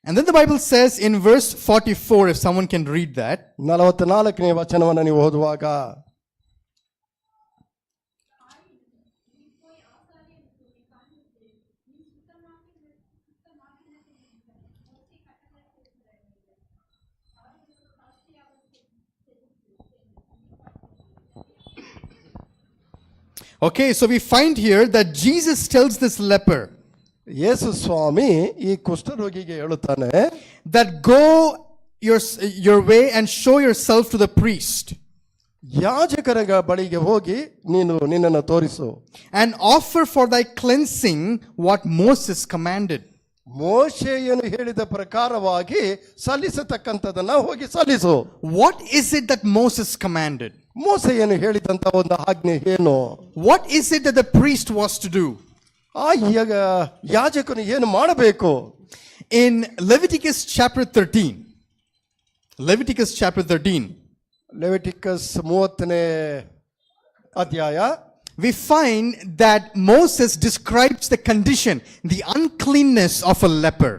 And then the Bible says in verse 44, if someone can read that. 44ನೇ ವಚನವನ್ನು ನೀವು ಓದುವಾಗ, Okay, so we find here that Jesus tells this leper ಯೇಸು ಸ್ವಾಮಿ ಈ ಕುಷ್ಠರೋಗಿಗೆ ಹೇಳುತ್ತಾನೆ, that go your way and show yourself to the priest ಯಾಜಕರ ಬಳಿಗೆ ಹೋಗಿ ನೀನು ನಿನ್ನನ್ನು ತೋರಿಸು, and offer for thy cleansing what Moses commanded. ಮೋಶೆಯನು ಹೇಳಿದ ಪ್ರಕಾರವಾಗಿ ಸಲ್ಲಿಸತಕ್ಕಂಥದನ್ನ ಹೋಗಿ ಸಲ್ಲಿಸು. What is it that Moses commanded? ಮೋಶೆಯನು ಹೇಳಿದಂತ ಒಂದು ಆಜ್ಞೆ ಏನು? What is it that the priest was to do? ಆ ಯಾಜಕನು ಏನು ಮಾಡಬೇಕು? In Leviticus chapter 13, Leviticus chapter 13, Leviticus 30ನೇ ಅಧ್ಯಾಯ, we find that Moses describes the condition, the uncleanness of a leper.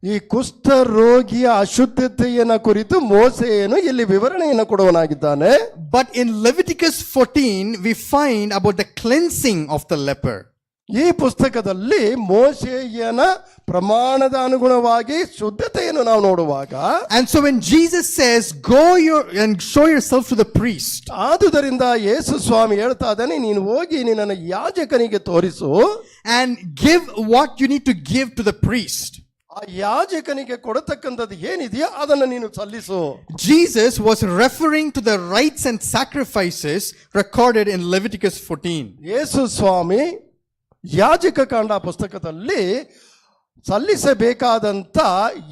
ಈ ಕುಷ್ಠ ರೋಗಿಯ ಅಶುದ್ಧತೆಯನ್ನ ಕುರಿತು ಮೋಸೆಯನು ಇಲ್ಲಿ ವಿವರಣೆಯನ್ನು ಕೊಡುವನಾಗಿದ್ದಾನೆ. But in Leviticus 14, we find about the cleansing of the leper. ಈ ಪುಸ್ತಕದಲ್ಲಿ ಮೋಶೆಯನ ಪ್ರಮಾಣದ ಅನುಗುಣವಾಗಿ ಶುದ್ಧತೆಯನ್ನು ನಾವು ನೋಡುವಾಗ, And so when Jesus says, go and show yourself to the priest, ಆದುದರಿಂದ ಯೇಸು ಸ್ವಾಮಿ ಹೇಳ್ತಾ ಇದ್ದಾನೆ, ನೀನು ಹೋಗಿ ನಿನ್ನನ್ನು ಯಾಜಕನಿಗೆ ತೋರಿಸು, and give what you need to give to the priest. ಆ ಯಾಜಕನಿಗೆ ಕೊಡತಕ್ಕಂಥದ್ದು ಏನಿದೆಯೋ ಅದನ್ನು ನೀನು ಸಲ್ಲಿಸು. Jesus was referring to the rites and sacrifices recorded in Leviticus 14. ಯೇಸು ಸ್ವಾಮಿ ಯಾಜಕ ಕಾಂಡ ಪುಸ್ತಕದಲ್ಲಿ ಸಲ್ಲಿಸಬೇಕಾದಂತ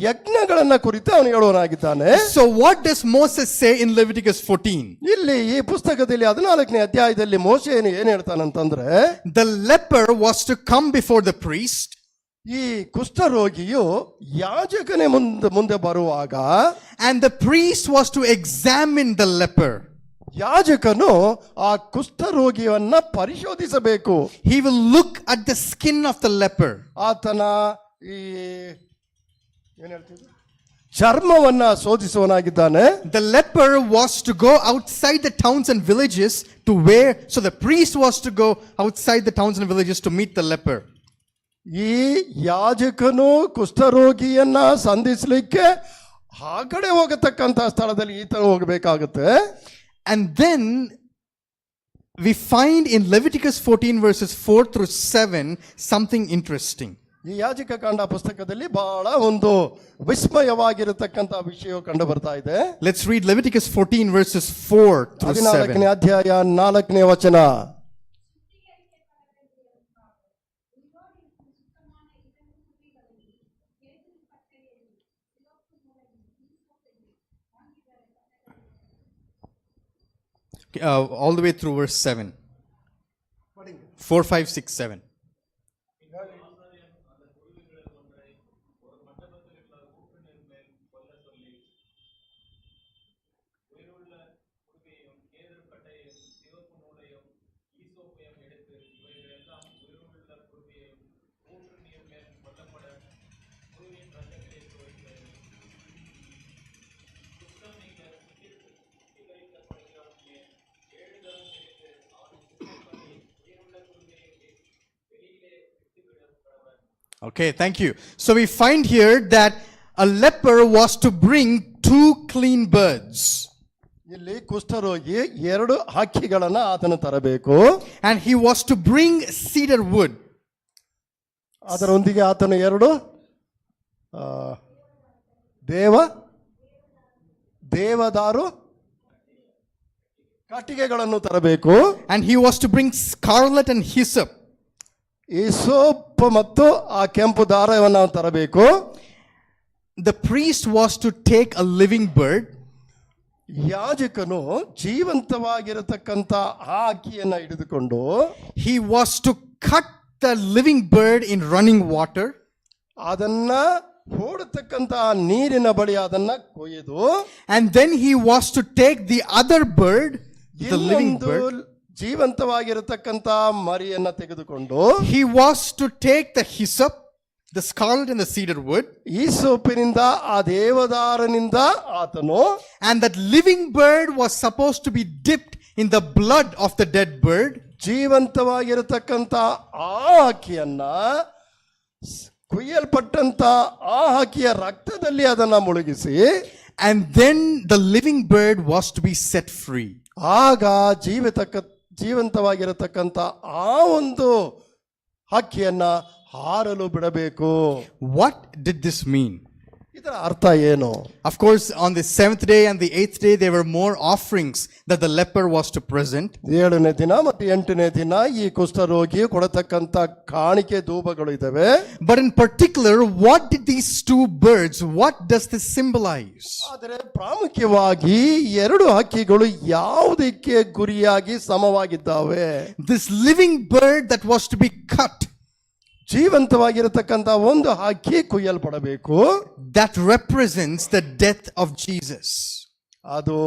ಯಜ್ಞಗಳನ್ನ ಕುರಿತು ಅವನು ಹೇಳುವನಾಗಿದ್ದಾನೆ. So what does Moses say in Leviticus 14? ಇಲ್ಲಿ ಈ ಪುಸ್ತಕದಲ್ಲಿ 14ನೇ ಅಧ್ಯಾಯದಲ್ಲಿ ಮೋಶೆಯನ್ನು ಏನ್ ಹೇಳ್ತಾನಂತಂದ್ರೆ, The leper was to come before the priest. ಈ ಕುಷ್ಠರೋಗಿಯು ಯಾಜಕನೇ ಮುಂದೆ ಬರುವಾಗ, And the priest was to examine the leper. ಯಾಜಕನು ಆ ಕುಷ್ಠರೋಗಿಯನ್ನ ಪರಿಶೋಧಿಸಬೇಕು. He will look at the skin of the leper. ಆತನ ಈ ಏನ್ ಹೇಳ್ತಿದ್ರು ಚರ್ಮವನ್ನ ಶೋಧಿಸುವನಾಗಿದ್ದಾನೆ. The leper was to go outside the towns and villages to where, so the priest was to go outside the towns and villages to meet the leper. ಈ ಯಾಜಕನು ಕುಷ್ಠರೋಗಿಯನ್ನ ಸಂಧಿಸಲಿಕ್ಕೆ ಆ ಕಡೆ ಹೋಗತಕ್ಕಂತ ಸ್ಥಳದಲ್ಲಿ ಈತ ಹೋಗಬೇಕಾಗುತ್ತೆ. And then we find in Leviticus 14 verses 4 through 7 something interesting. ಈ ಯಾಜಕ ಕಾಂಡ ಪುಸ್ತಕದಲ್ಲಿ ಬಹಳ ಒಂದು ವಿಸ್ಮಯವಾಗಿರತಕ್ಕಂತ ವಿಷಯ ಕಂಡು ಬರ್ತಾ ಇದೆ. Let's read Leviticus 14 verses 4 through 7. 14ನೇ ಅಧ್ಯಾಯ 4ನೇ ವಚನ. All the way through verse 7. 4, 5, 6, 7. Okay, thank you. So we find here that a leper was to bring 2 clean birds. ಇಲ್ಲಿ ಕುಷ್ಠರೋಗಿ 2 ಹಕ್ಕಿಗಳನ್ನ ಆತನು ತರಬೇಕು. And he was to bring cedar wood. ಅದರೊಂದಿಗೆ ಆತನು 2 ದೇವದಾರು ಕಟ್ಟಿಗೆಗಳನ್ನು ತರಬೇಕು. And he was to bring scarlet and hyssop. ಈಸೋಪ್ ಮತ್ತು ಆ ಕೆಂಪು ದಾರವನ್ನು ತರಬೇಕು. The priest was to take a living bird. ಯಾಜಕನು ಜೀವಂತವಾಗಿರತಕ್ಕಂತ ಆ ಅಕ್ಕಿಯನ್ನ ಹಿಡಿದುಕೊಂಡು he was to cut the living bird in running water, ಅದನ್ನ ಓಡತಕ್ಕಂತ ನೀರಿನ ಬಳಿ ಅದನ್ನ ಕೊಯ್ದು and then he was to take the other bird, the living ಇನ್ನೊಂದು bird. ಜೀವಂತವಾಗಿರತಕ್ಕಂತ ಮರಿಯನ್ನ ತೆಗೆದುಕೊಂಡು He was to take the hyssop, the scarlet and the cedar wood, ಈ ಸೋಪಿನಿಂದ ಆ ದೇವದಾರನಿಂದ ಆತನು and that living bird was supposed to be dipped in the blood of the dead bird. ಜೀವಂತವಾಗಿರತಕ್ಕಂತ ಆ ಹಕ್ಕಿಯನ್ನ ಕುಯ್ಯಲ್ಪಟ್ಟಂತ ಆ ಹಕ್ಕಿಯ ರಕ್ತದಲ್ಲಿ ಅದನ್ನ ಮುಳುಗಿಸಿ And then the living bird was to be set free. ಆಗ ಜೀವಂತವಾಗಿರತಕ್ಕಂತ ಆ ಒಂದು ಹಕ್ಕಿಯನ್ನ ಹಾರಲು ಬಿಡಬೇಕು. What did this mean? ಇದರ ಅರ್ಥ ಏನು? Of course, on the 7th day and the 8th day, there were more offerings that the leper was to present. 7ನೇ ದಿನ ಮತ್ತು 8ನೇ ದಿನ ಈ ಕುಷ್ಠರೋಗಿ ಕೊಡತಕ್ಕಂತ ಕಾಣಿಕೆ ಧೂಪಗಳು ಇದಾವೆ. But in particular, what did these two birds, what does this symbolize? ಆದರೆ ಪ್ರಾಮುಖ್ಯವಾಗಿ ಎರಡು ಹಕ್ಕಿಗಳು ಯಾವುದಕ್ಕೆ ಗುರಿಯಾಗಿ ಸಮವಾಗಿದ್ದಾವೆ? This living bird that was to be cut, ಜೀವಂತವಾಗಿರತಕ್ಕಂತ ಒಂದು ಹಕ್ಕಿ ಕುಯ್ಯಲ್ಪಡಬೇಕು. that represents the death of Jesus. ಅದು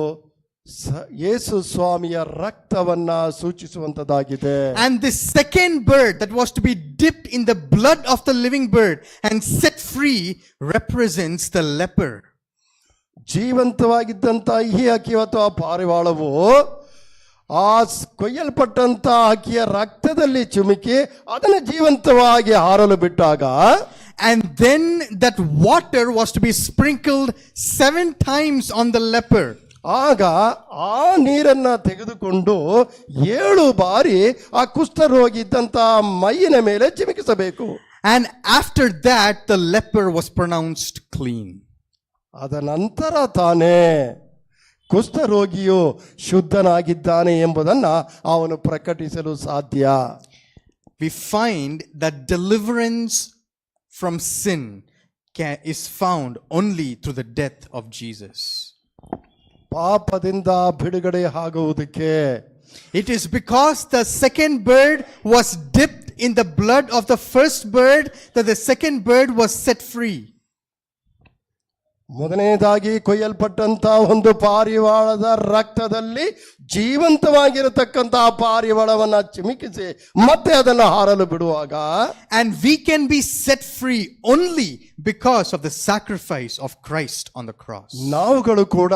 ಯೇಸು ಸ್ವಾಮಿಯ ರಕ್ತವನ್ನ ಸೂಚಿಸುವಂತದ್ದಾಗಿದೆ. And this second bird that was to be dipped in the blood of the living bird and set free represents the leper. ಜೀವಂತವಾಗಿದ್ದಂತ ಈ ಹಕ್ಕಿ ಅಥವಾ ಪಾರಿವಾಳವು ಆ ಕೊಯ್ಯಲ್ಪಟ್ಟಂತ ಹಕ್ಕಿಯ ರಕ್ತದಲ್ಲಿ ಚಿಮುಕಿ ಅದನ್ನು ಜೀವಂತವಾಗಿ ಹಾರಲು ಬಿಟ್ಟಾಗ, and then that water was to be sprinkled 7 times on the leper. ಆಗ ಆ ನೀರನ್ನ ತೆಗೆದುಕೊಂಡು 7 ಬಾರಿ ಆ ಕುಷ್ಠರೋಗಿ ಇದ್ದಂತ ಮೈಯಿನ ಮೇಲೆ ಚಿಮುಕಿಸಬೇಕು. And after that the leper was pronounced clean. ಅದ ನಂತರ ತಾನೇ ಕುಷ್ಠರೋಗಿಯು ಶುದ್ಧನಾಗಿದ್ದಾನೆ ಎಂಬುದನ್ನು ಅವನು ಪ್ರಕಟಿಸಲು ಸಾಧ್ಯ. We find that deliverance from sin is found only through the death of Jesus. ಪಾಪದಿಂದ ಬಿಡುಗಡೆ ಆಗುವುದಕ್ಕೆ It is because the second bird was dipped in the blood of the first bird that the second bird was set free. ಮೊದಲನೇದಾಗಿ ಕೊಯ್ಯಲ್ಪಟ್ಟಂತ ಒಂದು ಪಾರಿವಾಳದ ರಕ್ತದಲ್ಲಿ ಜೀವಂತವಾಗಿರತಕ್ಕಂತ ಪಾರಿವಾಳವನ್ನ ಚಿಮುಕಿಸಿ ಮತ್ತೆ ಅದನ್ನು ಹಾರಲು ಬಿಡುವಾಗ, and we can be set free only because of the sacrifice of Christ on the cross. ನಾವುಗಳು ಕೂಡ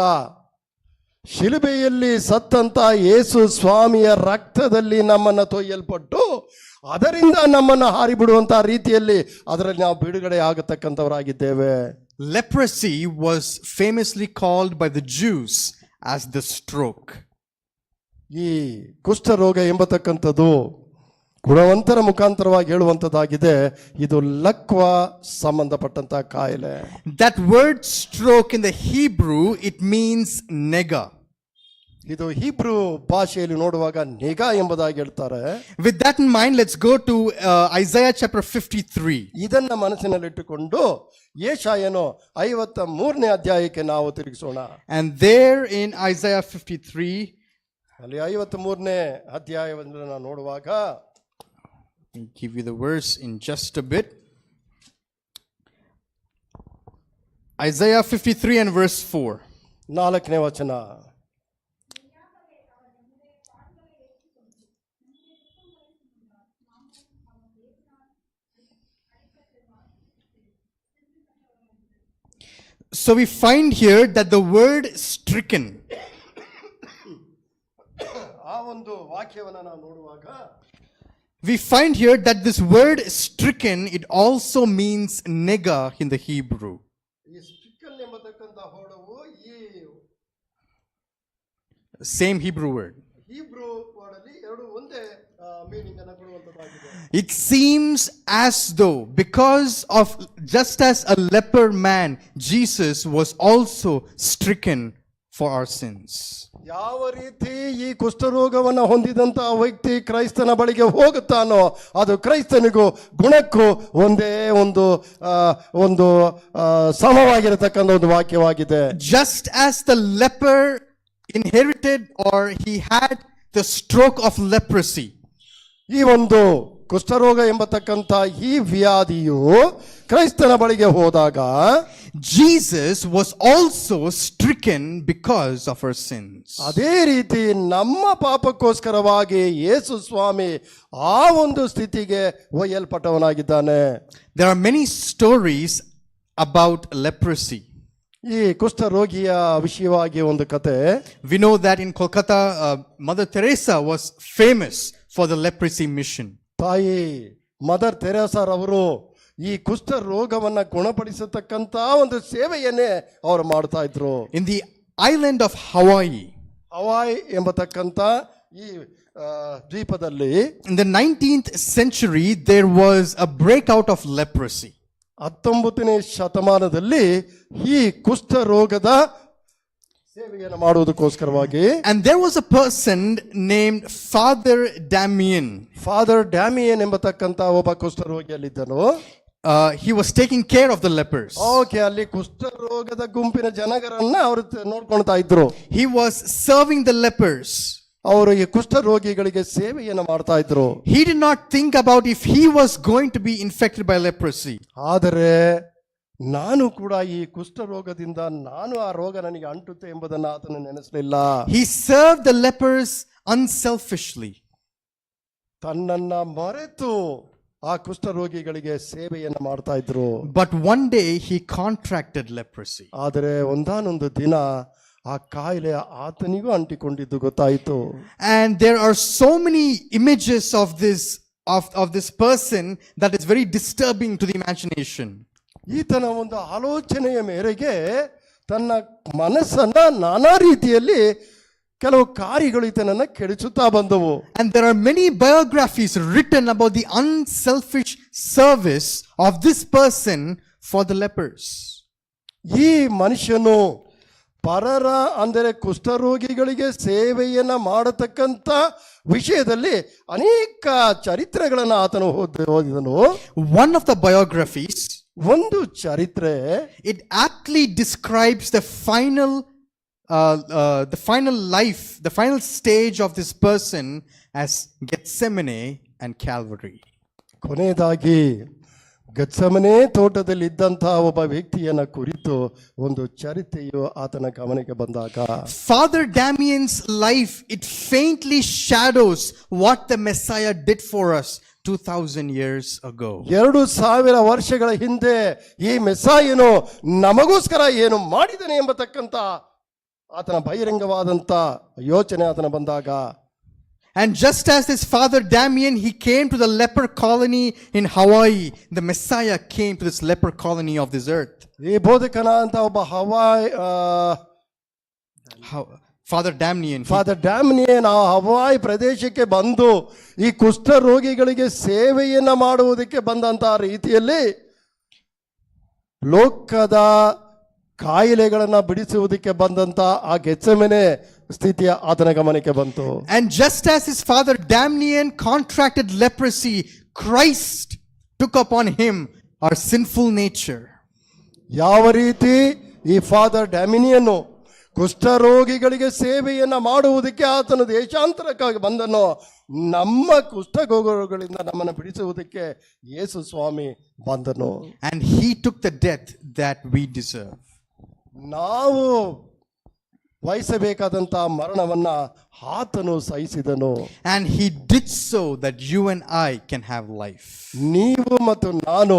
ಶಿಲುಬೆಯಲ್ಲಿ ಸತ್ತಂತ ಯೇಸು ಸ್ವಾಮಿಯ ರಕ್ತದಲ್ಲಿ ನಮ್ಮನ್ನು ತೊಯ್ಯಲ್ಪಟ್ಟು ಅದರಿಂದ ನಮ್ಮನ್ನು ಹಾರಿಬಿಡುವಂತ ರೀತಿಯಲ್ಲಿ ಅದರಲ್ಲಿ ನಾವು ಬಿಡುಗಡೆ ಆಗತಕ್ಕಂಥವರಾಗಿದ್ದೇವೆ. Leprosy was famously called by the Jews as the stroke. ಈ ಕುಷ್ಠರೋಗ ಎಂಬತಕ್ಕಂಥದ್ದು ಗುಣವಂತರ ಮುಖಾಂತರವಾಗಿ ಹೇಳುವಂಥದ್ದಾಗಿದೆ. ಇದು ಲಕ್ವ ಸಂಬಂಧಪಟ್ಟಂತ ಕಾಯಿಲೆ. That word stroke in the Hebrew, it means nega. ಇದು ಹೀಬ್ರೂ ಭಾಷೆಯಲ್ಲಿ ನೋಡುವಾಗ ನೆಗ ಎಂಬುದಾಗಿ ಹೇಳ್ತಾರೆ. With that in mind, let's go to Isaiah chapter 53. ಇದನ್ನ ಮನಸ್ಸಿನಲ್ಲಿಟ್ಟುಕೊಂಡು ಯೆಶಾಯನು 53ನೇ ಅಧ್ಯಾಯಕ್ಕೆ ನಾವು ತಿರುಗಿಸೋಣ. And there in Isaiah 53, ಅಲ್ಲಿ 53ನೇ ಅಧ್ಯಾಯವನ್ನು ನಾವು ನೋಡುವಾಗ, I'll give you the verse in just a bit. Isaiah 53 and verse 4. 4ನೇ ವಚನ. So we find here that the word stricken, ಆ ಒಂದು ವಾಕ್ಯವನ್ನು ನಾವು ನೋಡುವಾಗ we find here that this word stricken, it also means nega in the Hebrew. ಈ ಸ್ಟಿಕ್ಕನ್ ಎಂಬತಕ್ಕಂತ ಹೊಡವು ಈ Same Hebrew word. Hebrew ವರ್ಡಲ್ಲಿ ಎರಡು ಒಂದೇ ಮೀನಿಂಗ್ ಅನ್ನು ಕೊಡುವಂತದ್ದಾಗಿದೆ. It seems as though, because of just as a leper man, Jesus was also stricken for our sins. ಯಾವ ರೀತಿ ಈ ಕುಷ್ಠರೋಗವನ್ನು ಹೊಂದಿದಂತ ವ್ಯಕ್ತಿ ಕ್ರೈಸ್ತನ ಬಳಿಗೆ ಹೋಗುತ್ತಾನೋ ಅದು ಕ್ರೈಸ್ತನಿಗೂ ಗುಣಕ್ಕೂ ಒಂದೇ ಒಂದು ಸಮವಾಗಿರತಕ್ಕಂಥ ಒಂದು ವಾಕ್ಯವಾಗಿದೆ. Just as the leper inherited or he had the stroke of leprosy. ಈ ಒಂದು ಕುಷ್ಠರೋಗ ಎಂಬತಕ್ಕಂಥ ಈ ವ್ಯಾಧಿಯು ಕ್ರೈಸ್ತನ ಬಳಿಗೆ ಹೋದಾಗ Jesus was also stricken because of our sins. ಅದೇ ರೀತಿ ನಮ್ಮ ಪಾಪಕ್ಕೋಸ್ಕರವಾಗಿ ಯೇಸು ಸ್ವಾಮಿ ಆ ಒಂದು ಸ್ಥಿತಿಗೆ ಒಯ್ಯಲ್ಪಟ್ಟವನಾಗಿದ್ದಾನೆ. There are many stories about leprosy. ಈ ಕುಷ್ಠರೋಗಿಯ ವಿಷಯವಾಗಿ ಒಂದು ಕತೆ. We know that in Kolkata, Mother Teresa was famous for the leprosy mission. ತಾಯಿ ಮದರ್ ತೆರೇಸಾರವರು ಈ ಕುಷ್ಠ ರೋಗವನ್ನ ಗುಣಪಡಿಸತಕ್ಕಂತ ಒಂದು ಸೇವೆಯನ್ನೇ ಅವರು ಮಾಡ್ತಾ ಇದ್ರು. In the island of Hawaii, Hawaii ಎಂಬತಕ್ಕಂತ ಈ ದ್ವೀಪದಲ್ಲಿ in the 19th century, there was a breakout of leprosy. 19ನೇ ಶತಮಾನದಲ್ಲಿ ಈ ಕುಷ್ಠ ರೋಗದ ಸೇವೆಯನ್ನು ಮಾಡುವುದಕ್ಕೋಸ್ಕರವಾಗಿ And there was a person named Father Damien. Father Damien ಎಂಬತಕ್ಕಂತ ಒಬ್ಬ ಕುಷ್ಠರೋಗಿಯಲ್ಲಿದ್ದನು. He was taking care of the lepers. Okay, ಅಲ್ಲಿ ಕುಷ್ಠ ರೋಗದ ಗುಂಪಿನ ಜನಗರನ್ನ ಅವರು ನೋಡ್ಕೊಳ್ತಾ ಇದ್ರು. He was serving the lepers. ಅವರು ಈ ಕುಷ್ಠ ರೋಗಿಗಳಿಗೆ ಸೇವೆಯನ್ನು ಮಾಡ್ತಾ ಇದ್ರು. He did not think about if he was going to be infected by leprosy. ಆದರೆ ನಾನು ಕೂಡ ಈ ಕುಷ್ಠ ರೋಗದಿಂದ ನಾನು ಆ ರೋಗ ನನಗೆ ಅಂಟುತ್ತೆ ಎಂಬುದನ್ನು ಆತನು ನೆನೆಸಲಿಲ್ಲ. He served the lepers unselfishly. ತನ್ನನ್ನ ಮರೆತು ಆ ಕುಷ್ಠ ರೋಗಿಗಳಿಗೆ ಸೇವೆಯನ್ನು ಮಾಡ್ತಾ ಇದ್ರು. But one day he contracted leprosy. ಆದರೆ ಒಂದಾನೊಂದು ದಿನ ಆ ಕಾಯಿಲೆ ಆತನಿಗೂ ಅಂಟಿಕೊಂಡಿದ್ದು ಗೊತ್ತಾಯಿತು. And there are so many images of this person that is very disturbing to the imagination. ಈತನ ಒಂದು ಆಲೋಚನೆಯ ಮೇರೆಗೆ ತನ್ನ ಮನಸ್ಸನ್ನ ನಾನಾ ರೀತಿಯಲ್ಲಿ ಕೆಲವು ಕಾರ್ಯಗಳು ಈತನನ್ನ ಕೆಡಿಸುತ್ತಾ ಬಂದವು. And there are many biographies written about the unselfish service of this person for the lepers. ಈ ಮನುಷ್ಯನು ಪರರ ಅಂದರೆ ಕುಷ್ಠರೋಗಿಗಳಿಗೆ ಸೇವೆಯನ್ನ ಮಾಡತಕ್ಕಂತ ವಿಷಯದಲ್ಲಿ ಅನೇಕ ಚರಿತ್ರೆಗಳನ್ನು ಆತನು ಓದಿದನು. One of the biographies, ಒಂದು ಚರಿತ್ರೆ, it aptly describes the final life, the final stage of this person as Gethsemane and Calvary. ಕೊನೆಯದಾಗಿ ಗತ್ಸಮನೆ ತೋಟದಲ್ಲಿ ಇದ್ದಂತಹ ಒಬ್ಬ ವ್ಯಕ್ತಿಯನ್ನ ಕುರಿತು ಒಂದು ಚರಿತ್ರೆಯು ಆತನ ಗಮನಕ್ಕೆ ಬಂದಾಗ Father Damien's life, it faintly shadows what the Messiah did for us 2000 years ago. 2000 ವರ್ಷಗಳ ಹಿಂದೆ ಈ ಮೆಸ್ಸಾಯನು ನಮಗೋಸ್ಕರ ಏನು ಮಾಡಿದನೆ ಎಂಬತಕ್ಕಂತ ಆತನ ಬಹಿರಂಗವಾದಂತ ಯೋಚನೆ ಆತನ ಬಂದಾಗ, and just as this Father Damien, he came to the leper colony in Hawaii, the Messiah came to this leper colony of this earth. ಈ ಬೋಧಕನ ಅಂತ ಒಬ್ಬ Father Damien, ಫಾದರ್ ಡ್ಯಾಮಿಯನ್ ಆ ಹವಾಯ್ ಪ್ರದೇಶಕ್ಕೆ ಬಂದು ಈ ಕುಷ್ಠ ರೋಗಿಗಳಿಗೆ ಸೇವೆಯನ್ನ ಮಾಡುವುದಕ್ಕೆ ಬಂದಂತಹ ರೀತಿಯಲ್ಲಿ ಲೋಕದ ಕಾಯಿಲೆಗಳನ್ನ ಬಿಡಿಸುವುದಕ್ಕೆ ಬಂದಂತ ಆ ಗೆತ್ಸೆಮನೆ ಸ್ಥಿತಿಯ ಆತನ ಗಮನಕ್ಕೆ ಬಂತು. And just as his father Damien contracted leprosy, Christ took upon him our sinful nature. ಯಾವ ರೀತಿ ಈ ಫಾದರ್ ಡ್ಯಾಮಿನಿಯನ್ನು ಕುಷ್ಠರೋಗಿಗಳಿಗೆ ಸೇವೆಯನ್ನ ಮಾಡುವುದಕ್ಕೆ ಆತನು ದೇಶಾಂತರಕ್ಕಾಗಿ ಬಂದನೋ, ನಮ್ಮ ಕುಷ್ಠರೋಗಗಳಿಂದ ನಮ್ಮನ್ನು ಬಿಡಿಸುವುದಕ್ಕೆ ಯೇಸು ಸ್ವಾಮಿ ಬಂದನು. And he took the death that we deserve. ನಾವು ವಹಿಸಬೇಕಾದಂತಹ ಮರಣವನ್ನ ಆತನು ಸಹಿಸಿದನು. And he did so that you and I can have life. ನೀವು ಮತ್ತು ನಾನು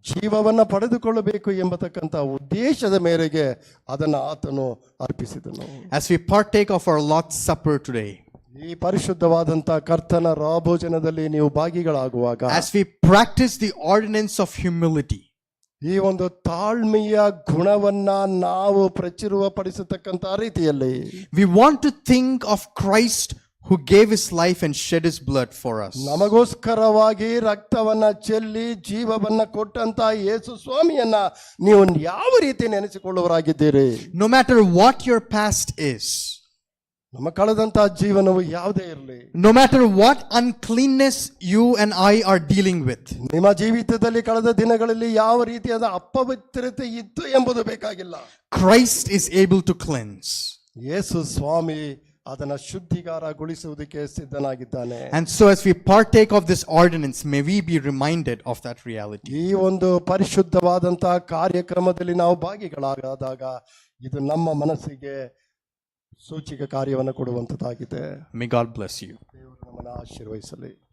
ಜೀವವನ್ನ ಪಡೆದುಕೊಳ್ಳಬೇಕು ಎಂಬತಕ್ಕಂಥ ಉದ್ದೇಶದ ಮೇರೆಗೆ ಅದನ್ನು ಆತನು ಅರ್ಪಿಸಿದನು. As we partake of our Lord's Supper today, ಈ ಪರಿಶುದ್ಧವಾದಂತ ಕರ್ತನ ರಾಭೋಜನದಲ್ಲಿ ನೀವು ಭಾಗಿಗಳಾಗುವಾಗ, as we practice the ordinance of humility, ಈ ಒಂದು ತಾಳ್ಮೆಯ ಗುಣವನ್ನ ನಾವು ಪ್ರಚುರ ಪಡಿಸತಕ್ಕಂತ ರೀತಿಯಲ್ಲಿ we want to think of Christ who gave his life and shed his blood for us. ನಮಗೋಸ್ಕರವಾಗಿ ರಕ್ತವನ್ನ ಚೆಲ್ಲಿ ಜೀವವನ್ನ ಕೊಟ್ಟಂತ ಯೇಸು ಸ್ವಾಮಿಯನ್ನ ನೀವು ಯಾವ ರೀತಿ ನೆನೆಸಿಕೊಳ್ಳುವರಾಗಿದ್ದೀರಿ? No matter what your past is, ನಮ್ಮ ಕಳೆದಂತಹ ಜೀವನವು ಯಾವುದೇ ಇರಲಿ, no matter what uncleanness you and I are dealing with, ನಿಮ್ಮ ಜೀವಿತದಲ್ಲಿ ಕಳೆದ ದಿನಗಳಲ್ಲಿ ಯಾವ ರೀತಿಯಾದ ಅಪವಿತ್ರತೆ ಇತ್ತು ಎಂಬುದು ಬೇಕಾಗಿಲ್ಲ. Christ is able to cleanse. ಯೇಸು ಸ್ವಾಮಿ ಅದನ್ನ ಶುದ್ಧೀಕರಣಗೊಳಿಸುವುದಕ್ಕೆ ಸಿದ್ಧನಾಗಿದ್ದಾನೆ. And so as we partake of this ordinance, may we be reminded of that reality. ಈ ಒಂದು ಪರಿಶುದ್ಧವಾದಂತಹ ಕಾರ್ಯಕ್ರಮದಲ್ಲಿ ನಾವು ಭಾಗಿಗಳಾದಾಗ ಇದು ನಮ್ಮ ಮನಸ್ಸಿಗೆ ಸೂಚಕ ಕಾರ್ಯವನ್ನು ಕೊಡುವಂತದ್ದಾಗಿದೆ. May God bless you. ದೇವರು ನಮ್ಮನ್ನು ಆಶೀರ್ವದಿಸಲಿ.